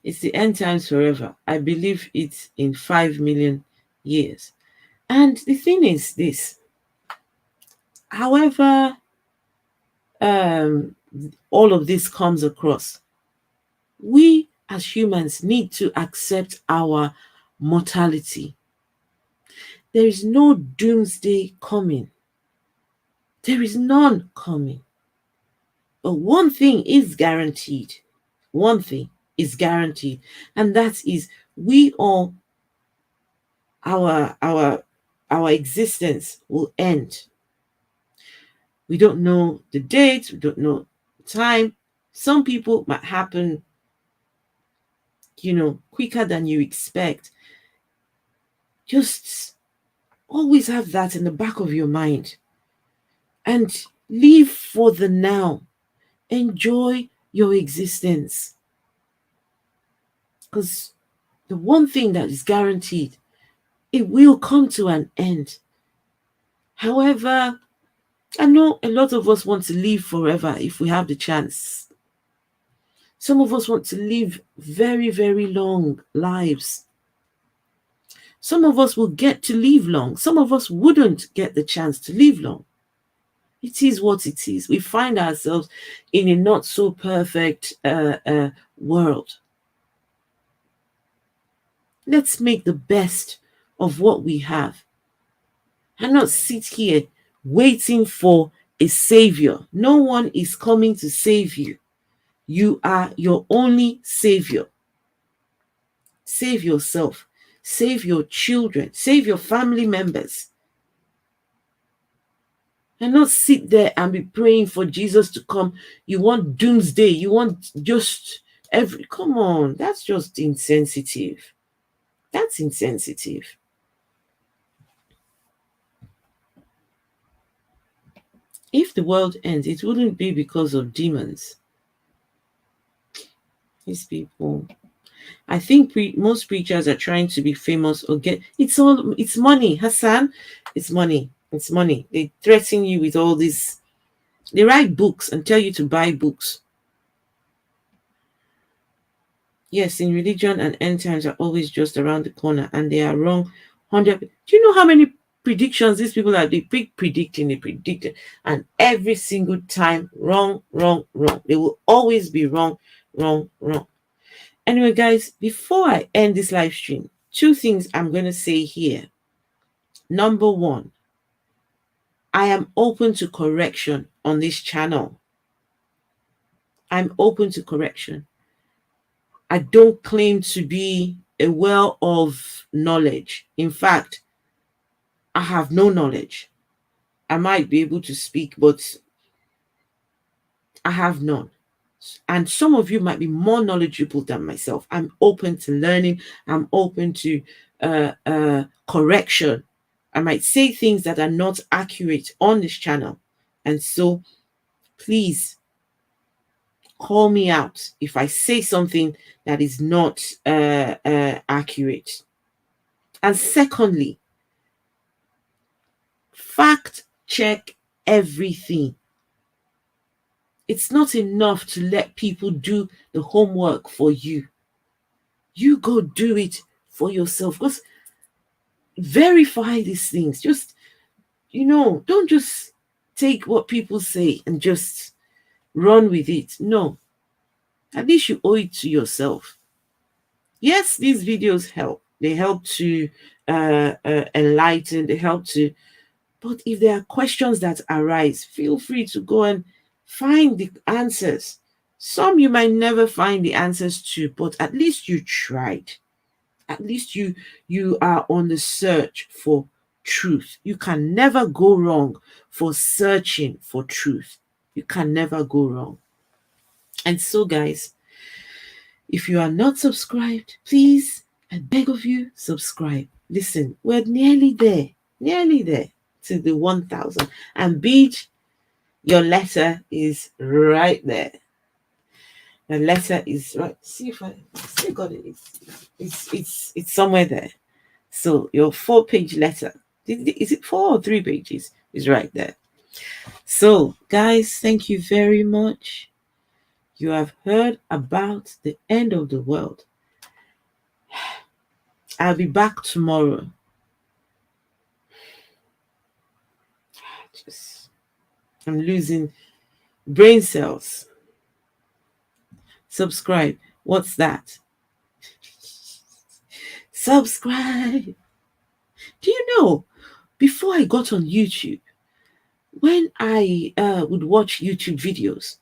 It's the end times forever. I believe it's in 5 million years. And the thing is this. However, all of this comes across, we as humans need to accept our mortality. There is no doomsday coming. There is none coming. But one thing is guaranteed. One thing is guaranteed, and that is we all, our existence will end. We don't know the date, we don't know the time. Some people might happen, quicker than you expect. Just always have that in the back of your mind and live for the now. Enjoy your existence. Because the one thing that is guaranteed, it will come to an end. However, I know a lot of us want to live forever if we have the chance. Some of us want to live very, very long lives. Some of us will get to live long. Some of us wouldn't get the chance to live long. It is what it is. We find ourselves in a not so perfect world. Let's make the best of what we have and not sit here waiting for a savior. No one is coming to save you. You are your only savior. Save yourself. Save your children. Save your family members. And not sit there and be praying for Jesus to come. You want doomsday. You want just come on. That's just insensitive. That's insensitive. If the world ends, it wouldn't be because of demons. These people. I think most preachers are trying to be famous or get. It's money, Hassan. It's money. It's money. They threaten you with all this. They write books and tell you to buy books. Yes, in religion and end times are always just around the corner, and they are wrong. 100. Do you know how many predictions these people are? They predicting, they predicted, and every single time wrong, wrong, wrong. They will always be wrong, wrong, wrong. Anyway, guys, before I end this live stream, two things I'm going to say here. Number one, I am open to correction on this channel. I'm open to correction. I don't claim to be a well of knowledge. In fact, I have no knowledge. I might be able to speak, but I have none. And some of you might be more knowledgeable than myself. I'm open to learning. I'm open to correction. I might say things that are not accurate on this channel. And so please call me out if I say something that is not accurate. And secondly, fact check everything. It's not enough to let people do the homework for you. You go do it for yourself. Because verify these things. Just, don't just take what people say and just run with it. No. At least you owe it to yourself. Yes, these videos help. They help to enlighten. They help to. But if there are questions that arise, feel free to go and find the answers. Some you might never find the answers to, but at least you tried. At least you are on the search for truth. You can never go wrong for searching for truth. You can never go wrong. And so, guys, if you are not subscribed, please, I beg of you, subscribe. Listen, we're nearly there to the 1,000. And Beach, your letter is right there. The letter is right. See if I still got it. It's somewhere there. So your 4-page letter, is it 4 or 3 pages? Is right there. So guys, thank you very much. You have heard about the end of the world. I'll be back tomorrow. I'm losing brain cells. Subscribe. What's that? Subscribe. Do you know, before I got on YouTube, when I would watch YouTube videos,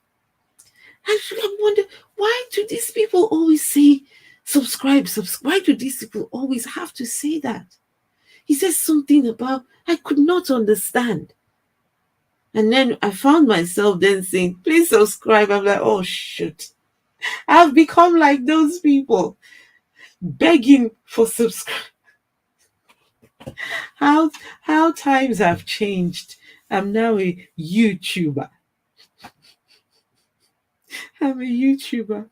I wonder, why do these people always say subscribe? Why do these people always have to say that? He says something about, I could not understand. And then I found myself then saying, please subscribe. I'm like, oh, shoot. I've become like those people, begging for subscribe. How times have changed. I'm now a YouTuber. I'm a YouTuber.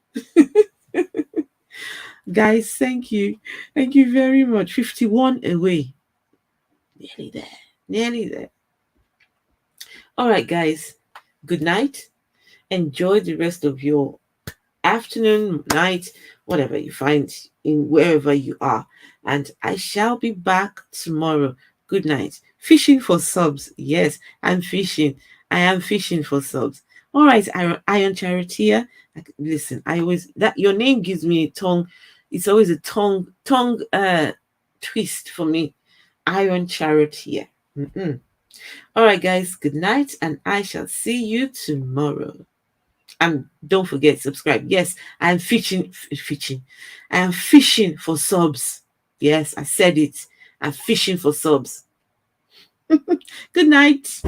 Guys, thank you. Thank you very much. 51 away. Nearly there. All right, guys. Good night. Enjoy the rest of your afternoon, night, whatever you find in wherever you are. And I shall be back tomorrow. Good night. Fishing for subs. Yes, I'm fishing. I am fishing for subs. All right, Iron Charioteer. Listen, I always, that your name gives me a tongue. It's always a tongue twist for me. Iron Charioteer. All right, guys. Good night, and I shall see you tomorrow. And don't forget, subscribe. Yes, I am fishing. I am fishing for subs. Yes, I said it. I'm fishing for subs. Good night.